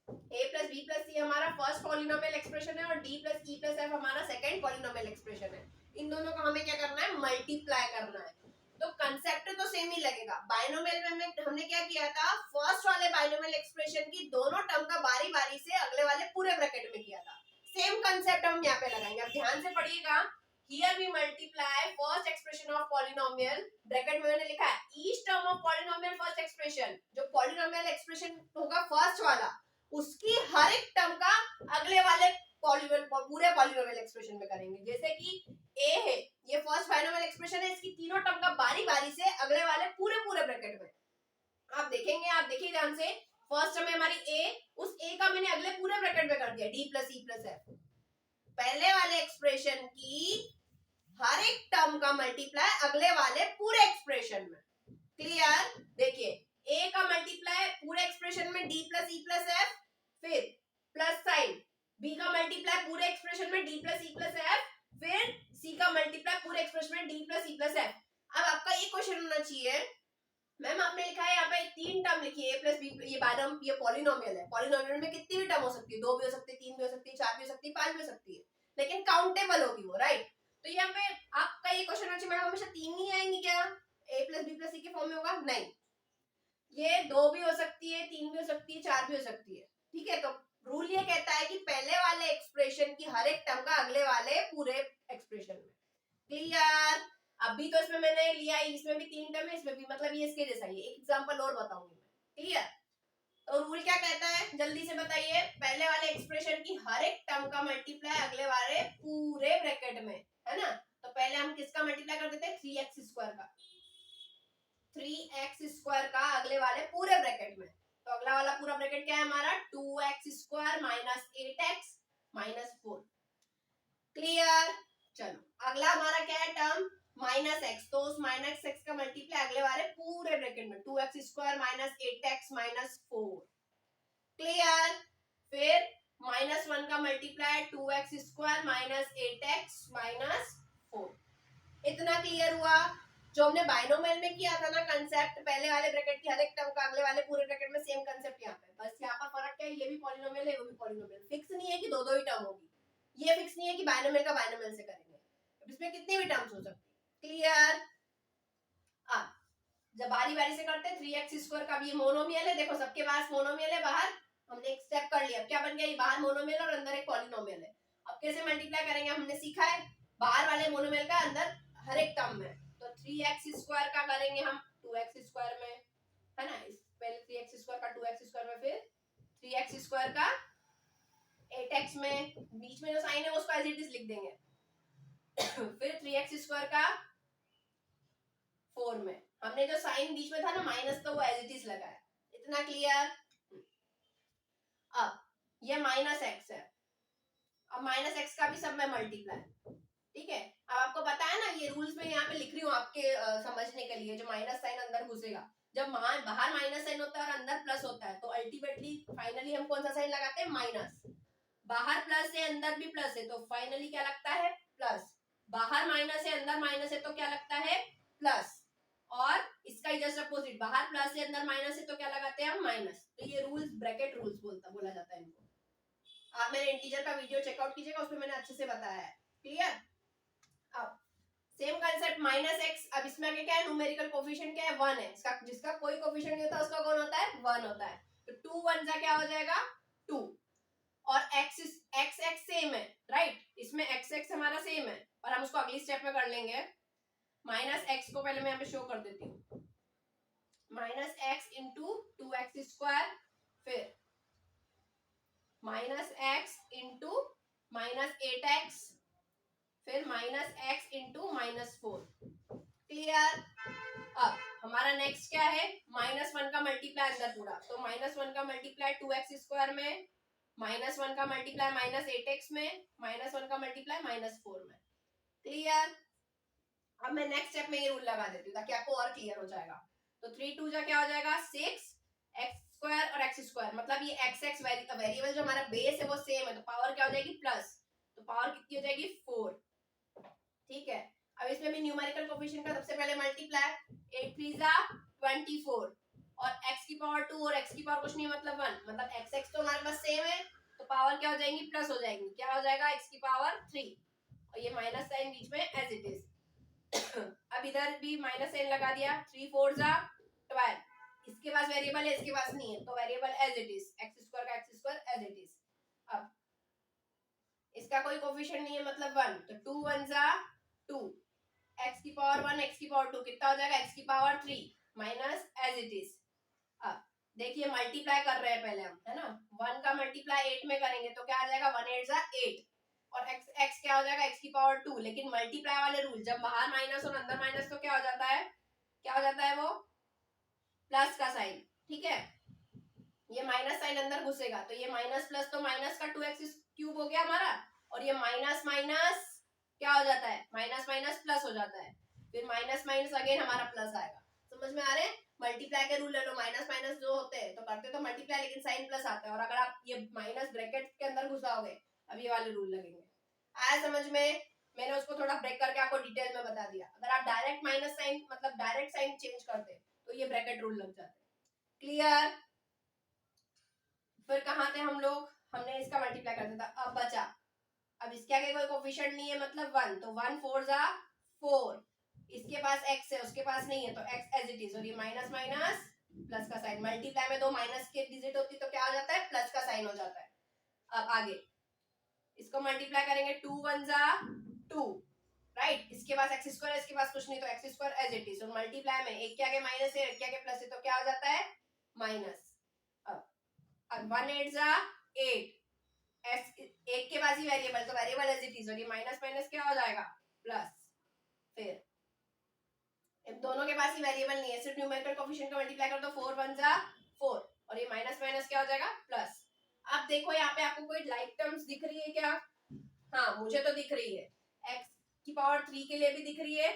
Speaker 1: a + b + c हमारा फर्स्ट पॉलिनोमियल एक्सप्रेशन है और d + e + f हमारा सेकंड पॉलिनोमियल एक्सप्रेशन है। इन दोनों को हमें क्या करना है, मल्टीप्लाई करना है। तो कंसेप्ट तो सेम ही लगेगा। बायनोमियल में हमने क्या किया था, फर्स्ट वाले बायनोमियल एक्सप्रेशन की दोनों टर्म का बारी बारी से अगले वाले पूरे ब्रैकेट में किया था। सेम कंसेप्ट हम यहाँ पे लगाएंगे। अब ध्यान से पढ़िएगा, here we multiply first expression of polynomial, bracket में मैंने लिखा है each term of polynomial first expression। जो polynomial expression होगा फर्स्ट वाला, उसकी हर एक टर्म का अगले वाले पूरे पॉलिनोमियल एक्सप्रेशन में करेंगे। जैसे कि a है, ये फर्स्ट बायनोमियल एक्सप्रेशन है, इसकी तीनों टर्म का बारी बारी से अगले वाले पूरे ब्रैकेट में आप देखेंगे। आप देखिए ध्यान से, फर्स्ट टर्म है हमारी a, उस a का मैंने अगले पूरे ब्रैकेट में कर दिया d + e + f। पहले वाले एक्सप्रेशन की हर एक टर्म का मल्टीप्लाई अगले वाले पूरे एक्सप्रेशन में। क्लियर? देखिए a का मल्टीप्लाई पूरे एक्सप्रेशन में d + e + f, फिर प्लस साइन, b का मल्टीप्लाई पूरे एक्सप्रेशन में d + e + f, फिर c का मल्टीप्लाई पूरे एक्सप्रेशन में d + e + f। अब आपका ये क्वेश्चन होना चाहिए, मैम आपने लिखा है यहाँ पे तीन टर्म लिखी है a + b, ये पॉलिनोमियल है, पॉलिनोमियल में कितनी भी टर्म हो सकती है, 2 भी हो सकती है, 3 भी हो सकती है, 4 भी हो सकती है, 5 भी हो सकती है, लेकिन काउंटेबल होगी वो, राइट? तो यहाँ पे आपका ये क्वेश्चन होना चाहिए, मैडम हमेशा 3 नहीं आएंगी क्या, a + b + c के फॉर्म में होगा? नहीं, ये 2 भी हो सकती है, 3 भी हो सकती है, 4 भी हो सकती है। ठीक है, तो रूल ये कहता है कि पहले वाले एक्सप्रेशन की हर एक टर्म का अगले वाले पूरे एक्सप्रेशन में। क्लियर? अभी तो इसमें मैंने लिया, इसमें भी 3 टर्म है, इसमें भी, मतलब ये इसके जैसा ही है। एक एग्जांपल और बताऊंगी मैं। क्लियर? तो रूल क्या कहता है, जल्दी से बताइए। पहले वाले एक्सप्रेशन की हर एक टर्म का मल्टीप्लाई अगले वाले पूरे ब्रैकेट में, है ना? तो पहले हम किसका मल्टीप्लाई कर देते हैं, 3x² का, 3x² का अगले वाले पूरे ब्रैकेट में। तो अगला वाला पूरा ब्रैकेट क्या है हमारा, 2x² - 8x - 4। क्लियर? चलो अगला हमारा क्या है टर्म, -x, तो उस -x का मल्टीप्लाई अगले वाले पूरे ब्रैकेट में, 2x² - 8x - 4। क्लियर? फिर -1 का मल्टीप्लाई 2x² - 8x - 4। इतना क्लियर हुआ? जो हमने बायनोमियल में किया था ना कंसेप्ट, पहले वाले ब्रैकेट की हर एक टर्म का अगले वाले पूरे ब्रैकेट में, सेम कंसेप्ट यहाँ पे, बस यहाँ पर फर्क क्या है, ये भी पॉलिनोमियल है, वो भी पॉलिनोमियल। फिक्स नहीं है कि दो ही टर्म होगी, ये फिक्स नहीं है कि बायनोमियल का बायनोमियल से करेंगे, इसमें कितनी भी टर्म्स हो सकती। क्लियर? जब बारी बारी से करते हैं, 3x² का भी मोनोमियल है, देखो सबके पास मोनोमियल है बाहर, हमने एक स्टेप कर लिया, क्या बन गया, ये बाहर मोनोमियल और अंदर एक पॉलिनोमियल है। अब कैसे मल्टीप्लाई करेंगे हमने सीखा है, बाहर वाले मोनोमियल का अंदर हर एक टर्म में। तो 3x² का करेंगे हम 2x² में, है ना, इस पहले 3x² का 2x² में, फिर 3x² का 8x में, बीच में जो साइन है उसको एज इट इज लिख देंगे फिर 3x² का 4 में, हमने जो साइन बीच में था ना माइनस, तो वो एज इट इज लगा है। इतना क्लियर? अब ये -x है, अब -x का भी सब में मल्टीप्लाई, ठीक है। अब आपको पता है ना, ये रूल्स में यहाँ पे लिख रही हूँ आपके समझने के लिए, जो माइनस साइन अंदर घुसेगा, जब बाहर माइनस साइन होता है और अंदर प्लस होता है, तो अल्टीमेटली फाइनली हम कौन सा साइन लगाते हैं? माइनस। बाहर प्लस है अंदर भी प्लस है, तो फाइनली क्या लगता है? प्लस। बाहर माइनस है अंदर माइनस है, तो क्या लगता है? प्लस। और इसका ही जस्ट अपोजिट, बाहर प्लस है अंदर माइनस है, तो क्या लगाते हैं हम? माइनस। तो ये रूल्स ब्रैकेट रूल्स बोला जाता है इनको। आप मेरे इंटीजर का वीडियो चेकआउट कीजिएगा, उसमें मैंने अच्छे से बताया है। क्लियर? अब सेम कंसेप्ट -x, अब इसमें आगे क्या है? न्यूमेरिकल कोफिशिएंट क्या है? 1 है। इसका जिसका कोई कोफिशिएंट नहीं होता उसका कौन होता है? 1 होता है। तो 2 1 जा क्या हो जाएगा? 2। और x सेम है, राइट? इसमें x हमारा सेम है, और हम उसको अगली स्टेप में कर लेंगे। -x को पहले मैं यहाँ पे शो कर देती हूँ, -x इंटू 2x², फिर -x इंटू -8x, फिर -x इंटू -4। क्लियर? अब हमारा नेक्स्ट क्या है? -1 का मल्टीप्लाई अंदर पूरा, तो -1 का मल्टीप्लाई 2x² में, -1 का मल्टीप्लाई -8x में, -1 का मल्टीप्लाई -4 में। क्लियर? अब मैं नेक्स्ट स्टेप में ये रूल लगा देती हूँ ताकि आपको और क्लियर हो जाएगा। तो 3 2 जा क्या हो जाएगा? 6 x² और x², मतलब ये x वेरिएबल जो हमारा बेस है वो सेम है, तो पावर क्या हो जाएगी? प्लस। तो पावर कितनी हो जाएगी? 4। ठीक है। अब इसमें भी न्यूमेरिकल कोफिशिएंट का सबसे पहले मल्टीप्लाई, 8 3 जा 24, और x की पावर 2 और x की पावर कुछ नहीं मतलब 1, मतलब x तो हमारे पास सेम है, तो पावर क्या हो जाएंगी? प्लस हो जाएंगी। क्या हो जाएगा? x की पावर 3, और ये माइनस साइन बीच में एज इट इज अब इधर भी माइनस साइन लगा दिया, 3 4 जा 12, इसके पास वेरिएबल है इसके पास नहीं है, तो variable as it is, x² का x² एज इट इज। अब इसका कोई कोफिशिएंट नहीं है मतलब 1, तो 2 1 जा 2, x की पावर 1 x की पावर 2 कितना हो जाएगा? x की power 3 minus as it is. अब देखिए मल्टीप्लाई कर रहे हैं पहले हम, है ना, 1 का मल्टीप्लाई 8 में करेंगे तो क्या आ जाएगा? 1 8 जा 8, और x क्या हो जाएगा? x की पावर 2, लेकिन मल्टीप्लाई वाले रूल, जब बाहर माइनस और अंदर माइनस, तो क्या हो जाता है? क्या हो जाता है वो? प्लस का साइन। ठीक है, ये माइनस साइन अंदर घुसेगा, तो ये माइनस प्लस, तो माइनस का 2x³ हो गया हमारा, और ये माइनस माइनस क्या हो जाता है? माइनस माइनस प्लस हो जाता है, फिर माइनस माइनस अगेन हमारा प्लस आएगा। समझ में आ रहे हैं? मल्टीप्लाई के रूल ले लो, माइनस माइनस जो होते हैं तो करते तो मल्टीप्लाई, लेकिन साइन प्लस आता है, और अगर आप ये माइनस ब्रैकेट के अंदर घुसाओगे अब ये वाले रूल लगेंगे। आया समझ में? मैंने उसको थोड़ा ब्रेक करके आपको डिटेल में बता दिया। अगर आप डायरेक्ट माइनस साइन मतलब डायरेक्ट साइन चेंज करते तो ये ब्रैकेट रूल लग जाते। क्लियर? फिर कहाँ थे हम लोग? हमने इसका मल्टीप्लाई कर दिया था, अब बचा, अब इसके आगे कोई कोफिशिएंट नहीं है मतलब 1, तो 1 4 जा 4, इसके पास x है उसके पास नहीं है, तो x एज इट इज, और ये माइनस माइनस प्लस का साइन, मल्टीप्लाई में दो माइनस के डिजिट होती तो क्या हो जाता है? प्लस का साइन हो जाता है। अब आगे इसको मल्टीप्लाई करेंगे, 2 1 जा 2, राइट, इसके पास x² है इसके पास कुछ नहीं, तो x² एज इट इज, और मल्टीप्लाई में एक के आगे माइनस है एक के आगे प्लस है, तो क्या हो जाता है? माइनस। अब 1 8 जा 8, एक के पास ही वेरिएबल, तो वेरिएबल एज इट इज, और ये माइनस माइनस क्या हो जाएगा? प्लस। फिर दोनों के पास ही वेरिएबल नहीं है, सिर्फ न्यूमेरिकल कोफिशिएंट का मल्टीप्लाई कर दो, 4 1 जा 4, और ये माइनस माइनस क्या हो जाएगा? प्लस। अब देखो यहाँ पे आपको कोई लाइक टर्म्स दिख रही है क्या? हाँ, मुझे तो दिख रही है, x की पावर 3 के लिए भी दिख रही है,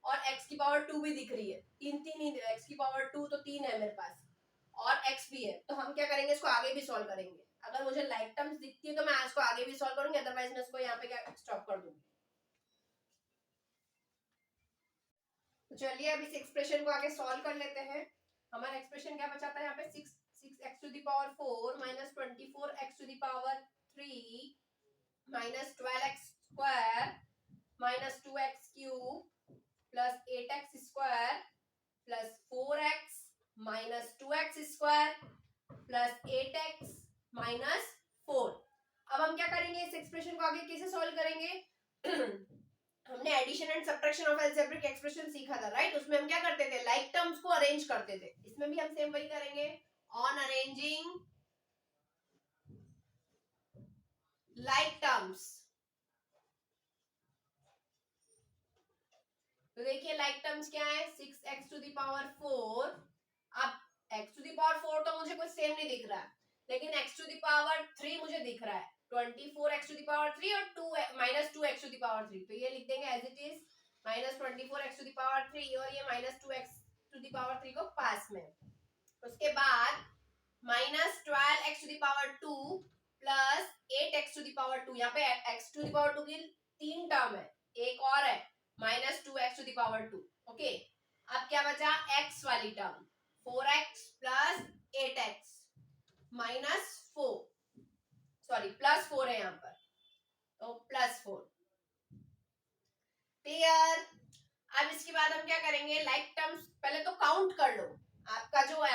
Speaker 1: और x की पावर 2 भी दिख रही है, तीन तीन ही, x की पावर 2 तो 3 है मेरे पास, और x भी है, तो हम क्या करेंगे? इसको आगे भी सॉल्व करेंगे। अगर मुझे लाइक टर्म्स दिखती है तो मैं इसको आगे भी सॉल्व करूंगी, अदरवाइज मैं इसको यहाँ पे क्या स्टॉप कर दूंगी। तो चलिए अब इस एक्सप्रेशन को आगे सॉल्व कर लेते हैं। हमारा एक्सप्रेशन क्या बचा था यहाँ पे? 6x to the power 4 minus 24x to the power 3 minus 12x square minus 2x cube plus 8x square plus 4x minus 2x square plus 8x minus 4। अब हम क्या करेंगे? इस एक्सप्रेशन को आगे कैसे सॉल्व करेंगे? हमने addition and subtraction of algebraic expression सीखा था, राइट? उसमें हम क्या करते थे, लाइक टर्म्स को अरेंज करते थे। इसमें भी हम सेम वही करेंगे, ऑन अरेंजिंग लाइक टर्म्स। तो देखिए लाइक टर्म्स क्या है, 6x टू द पावर 4। अब x टू द पावर 4 तो मुझे कुछ सेम नहीं दिख रहा है, लेकिन x टू द पावर 3 मुझे दिख रहा है, 24x टू द पावर 3 और 2 minus 2x to the power 3। तो ये लिख देंगे as it is, minus 24x to the power 3 और ये minus 2x to the power 3 को पास में। उसके बाद minus 12x to the power 2 plus 8x to the power 2। यहाँ पे x टू द पावर 2 की 3 टर्म है, एक और है minus 2x to the power 2। Okay, अब क्या बचा, x वाली term 4x plus 8x minus 4, sorry plus 4 है यहाँ पर, तो प्लस 4। क्लियर? अब इसके बाद हम क्या करेंगे, लाइक टर्म्स पहले तो काउंट कर लो, आपका जो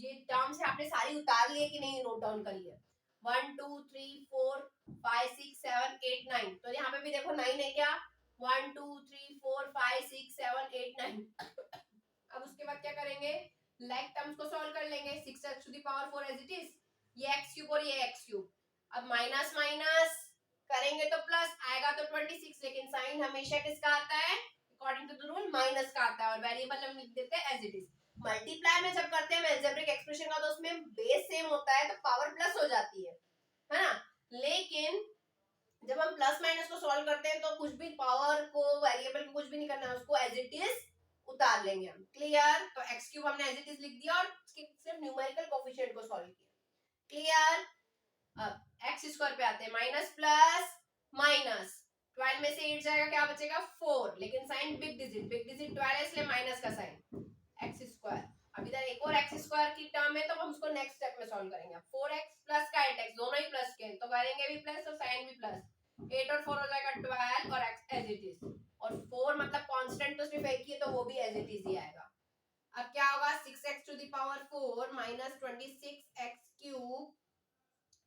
Speaker 1: ये टर्म्स है आपने सारी उतार लिए कि नहीं, नोट डाउन करिए। 1 2 3 4 5 6 7 8 9। तो यहाँ पे भी देखो 9 है क्या, 1 2 3 4 5 6 7 8 9। अब उसके बाद क्या करेंगे, लाइक टर्म्स को सॉल्व कर लेंगे। 6x to the power 4 as it is, ये x क्यूब और ये x क्यूब। अब माइनस माइनस करेंगे तो प्लस आएगा, तो 26, लेकिन साइन हमेशा किसका आता है, according to the rule minus का आता है, और वेरिएबल हम लिख देते हैं एज इट इज। मल्टीप्लाई में जब करते हैं अलजेब्रिक एक्सप्रेशन का, तो उसमें बेस सेम होता है तो पावर प्लस हो जाती है ना। लेकिन जब हम प्लस माइनस को सॉल्व करते हैं तो कुछ भी पावर को, वेरिएबल को कुछ भी नहीं करना है, उसको एज इट इज उतार लेंगे हम। क्लियर? तो x क्यूब हमने एज इट इज लिख दिया और उसके सिर्फ न्यूमेरिकल कोफिशिएंट को सॉल्व किया। क्लियर? अब x स्क्वायर पे आते हैं, माइनस प्लस माइनस, 12 में से 8 जाएगा, क्या बचेगा 4, लेकिन साइन बिग डिजिट 12 है इसलिए माइनस का साइन x स्क्वायर। अब इधर एक और x स्क्वायर की टर्म है, तो हम उसको नेक्स्ट स्टेप में सॉल्व करेंगे। 4x प्लस का 8x दोनों ही प्लस के, तो करेंगे भी प्लस और साइन भी प्लस, 8 और 4 हो जाएगा 12 और x एज इट इज, और 4 मतलब कांस्टेंट तो सिर्फ एक ही है, तो वो भी एज इट इज ही आएगा। अब क्या होगा, 6x to the power 4 minus 26x cube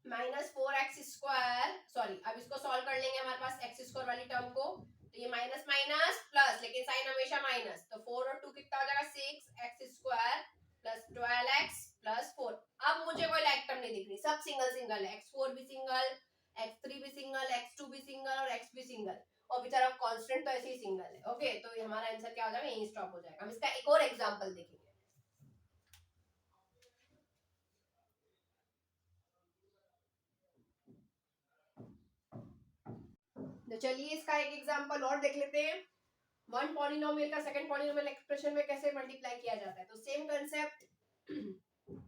Speaker 1: minus 4x square. Sorry, अब इसको सॉल्व कर लेंगे हमारे पास x स्क्वायर वाली टर्म को, तो ये माइनस माइनस प्लस, लेकिन साइन हमेशा माइनस, तो 4 और 2 कितना हो जाएगा, 6x square plus 12x plus 4। अब मुझे कोई लाइक टर्म नहीं दिख रही, सब सिंगल सिंगल है, x4 भी सिंगल, x3 भी सिंगल, x2 भी सिंगल और x भी सिंगल, और बेचारा कांस्टेंट तो ऐसे ही सिंगल है। ओके, तो ये हमारा आंसर क्या हो जाएगा, यहीं स्टॉप हो जाएगा। हम इसका एक और एग्जांपल देखेंगे। तो चलिए इसका एक एग्जांपल और देख लेते हैं। वन पॉलिनोमियल का सेकंड पॉलिनोमियल एक्सप्रेशन में कैसे मल्टीप्लाई किया जाता है। तो सेम कंसेप्ट,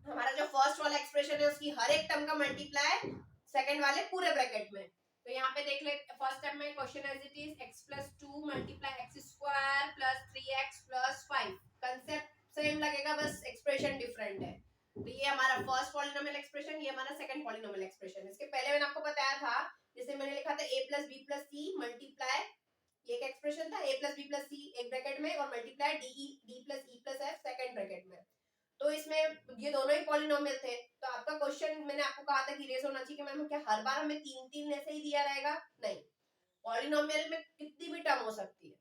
Speaker 1: हमारा जो फर्स्ट वाला एक्सप्रेशन है उसकी हर एक टर्म का मल्टीप्लाई सेकंड वाले पूरे ब्रैकेट में। तो यहाँ पे देख ले, फर्स्ट स्टेप में question as it is, x plus 2 multiply x square plus 3x plus 5। Concept same लगेगा, बस एक्सप्रेशन डिफरेंट है। तो ये हमारा फर्स्ट पॉलिनोमियल एक्सप्रेशन, ये हमारा सेकंड पॉलिनोमियल एक्सप्रेशन। इसके पहले मैंने आपको बताया था, जैसे मैंने लिखा था a plus B plus C multiply, ये एक एक्सप्रेशन था, a plus B plus C एक ब्रैकेट में और multiply D plus E plus F second bracket में। तो इसमें ये दोनों ही पॉलिनोमियल थे। तो आपका क्वेश्चन मैंने आपको कहा था कि रेस होना चाहिए कि मैम क्या हर बार हमें 3 ऐसे ही दिया रहेगा, नहीं, पॉलिनोमियल में कितनी भी टर्म हो सकती है,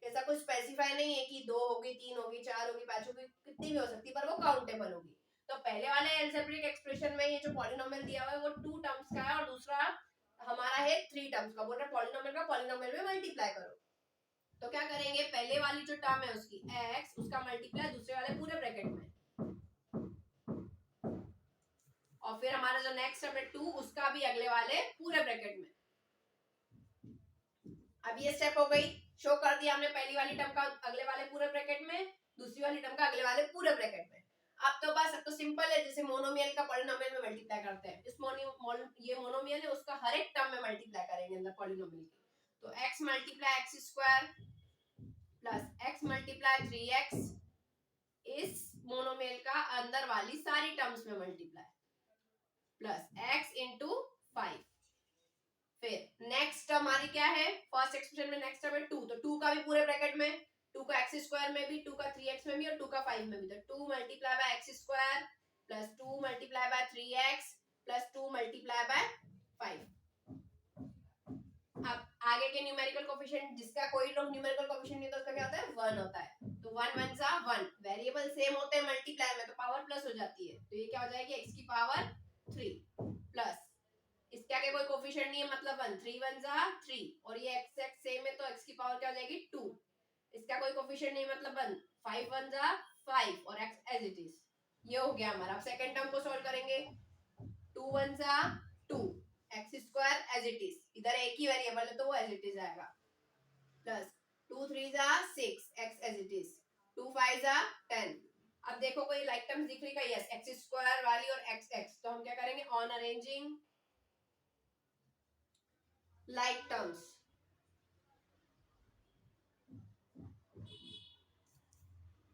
Speaker 1: ऐसा कोई स्पेसिफाई नहीं है कि 2 होगी 3 होगी 4 होगी 5 होगी, कितनी भी हो सकती है, पर वो काउंटेबल होगी। तो पहले वाले अलजेब्रिक एक्सप्रेशन में ये जो पॉलिनोमियल दिया हुआ है वो 2 टर्म्स का है, और दूसरा हमारा है 3 टर्म्स का। बोल रहा है पॉलिनोमियल का पॉलिनोमियल में मल्टीप्लाई करो। तो क्या करेंगे, पहले वाली जो टर्म है उसकी x, उसका मल्टीप्लाई दूसरे वाले पूरे ब्रैकेट में, और फिर हमारा जो नेक्स्ट टर्म है 2, उसका भी अगले वाले पूरे ब्रैकेट में। अब ये स्टेप हो गई, शो कर दिया हमने पहली वाली टर्म का अगले वाले पूरे ब्रैकेट में, दूसरी वाली टर्म का अगले वाले पूरे ब्रैकेट में। अब तो बस, अब तो सिंपल है, जैसे मोनोमियल का पॉलिनोमियल में मल्टीप्लाई करते हैं, इस ये मोनोमियल है उसका हर एक टर्म में मल्टीप्लाई करेंगे अंदर पॉलिनोमियल की। तो x multiply x square plus x multiply 3x, इस मोनोमियल का अंदर वाली सारी टर्म्स में मल्टीप्लाई, प्लस x इंटू 5। फिर नेक्स्ट टर्म हमारी क्या है, फर्स्ट एक्सप्रेशन में नेक्स्ट टर्म है 2, तो 2 का भी पूरे ब्रैकेट में, 2 का x स्क्वायर में भी, 2 का 3x में भी और 2 का 5 में भी। तो 2 multiply by x square plus 2 multiply by 3x plus 2 multiply by 5। आगे के न्यूमेरिकल कोफिशिएंट जिसका कोई लोग न्यूमेरिकल कोफिशिएंट नहीं तो उसका क्या होता है 1 होता है। तो 1 1 सा 1 वेरिएबल सेम होते हैं मल्टीप्लाई में तो पावर प्लस हो जाती है। तो ये क्या हो जाएगी x की पावर 3 प्लस इसके आगे कोई कोफिशिएंट नहीं है मतलब 1 3 1 जा 3 और ये x x सेम है तो x की पावर क्या हो जाएगी 2 इसका कोई कोफिशिएंट नहीं मतलब 1 5 1 जा 5 और x एज इट इज। ये हो गया हमारा। अब सेकंड टर्म को सॉल्व करेंगे 2 1 जा 2 X square as it is इधर एक ही वेरिएबल है तो वो एज इट इज आएगा प्लस 2 3 जा 6 एक्स एज इट इज 2 5 जा 10। अब देखो कोई लाइक टर्म्स दिख रही है यस एक्स स्क्वायर वाली और एक्स एक्स तो हम क्या करेंगे ऑन अरेंजिंग लाइक टर्म्स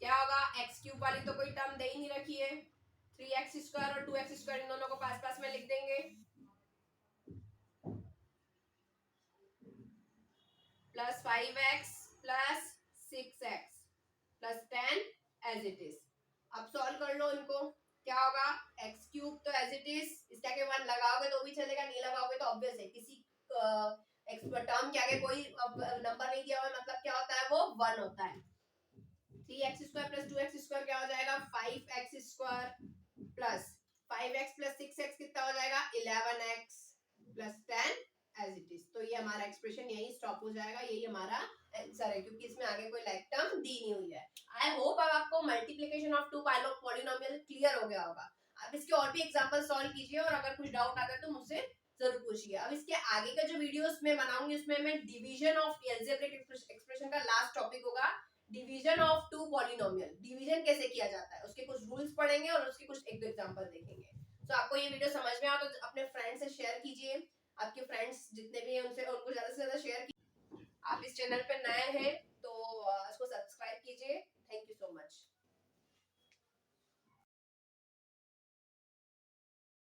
Speaker 1: क्या होगा एक्स क्यूब वाली तो कोई टर्म दे ही नहीं रखी है 3x स्क्वायर और 2x स्क्वायर इन दोनों को पास पास में लिख देंगे plus 5x plus 6x plus 10 as it is. अब सॉल्व कर लो इनको क्या होगा x क्यूब तो एज इट इज इसके आगे 1 लगाओगे तो भी चलेगा नहीं लगाओगे तो ऑब्वियस है किसी x टर्म के आगे कोई नंबर नहीं दिया हुआ मतलब क्या होता है वो 1 होता है। 3x square plus 2x square क्या हो जाएगा 5x square plus 5x plus 6x कितना हो जाएगा 11x plus 10 as it is. तो ये हमारा एक्सप्रेशन यही स्टॉप हो जाएगा यही हमारा आंसर है क्योंकि इसमें आगे कोई लाइक टर्म दी नहीं हुई है। आई होप अब आपको multiplication of two polynomial clear हो गया होगा। अब इसके और भी एग्जांपल सॉल्व कीजिए और अगर कुछ डाउट आता है तो मुझसे जरूर पूछिए। अब इसके आगे का जो वीडियोस मैं बनाऊंगी उसमें मैं डिवीजन ऑफ अलजेब्रिक एक्सप्रेशन का लास्ट टॉपिक होगा division of two polynomial division कैसे किया जाता है उसके कुछ रूल्स पढ़ेंगे और उसके कुछ एक दो एग्जांपल देखेंगे। तो आपको ये वीडियो समझ में आया तो अपने फ्रेंड से शेयर कीजिए आपके फ्रेंड्स जितने भी हैं उनसे उनको ज्यादा से ज्यादा शेयर कीजिए। आप इस चैनल पे नए हैं तो इसको सब्सक्राइब कीजिए। Thank you so much.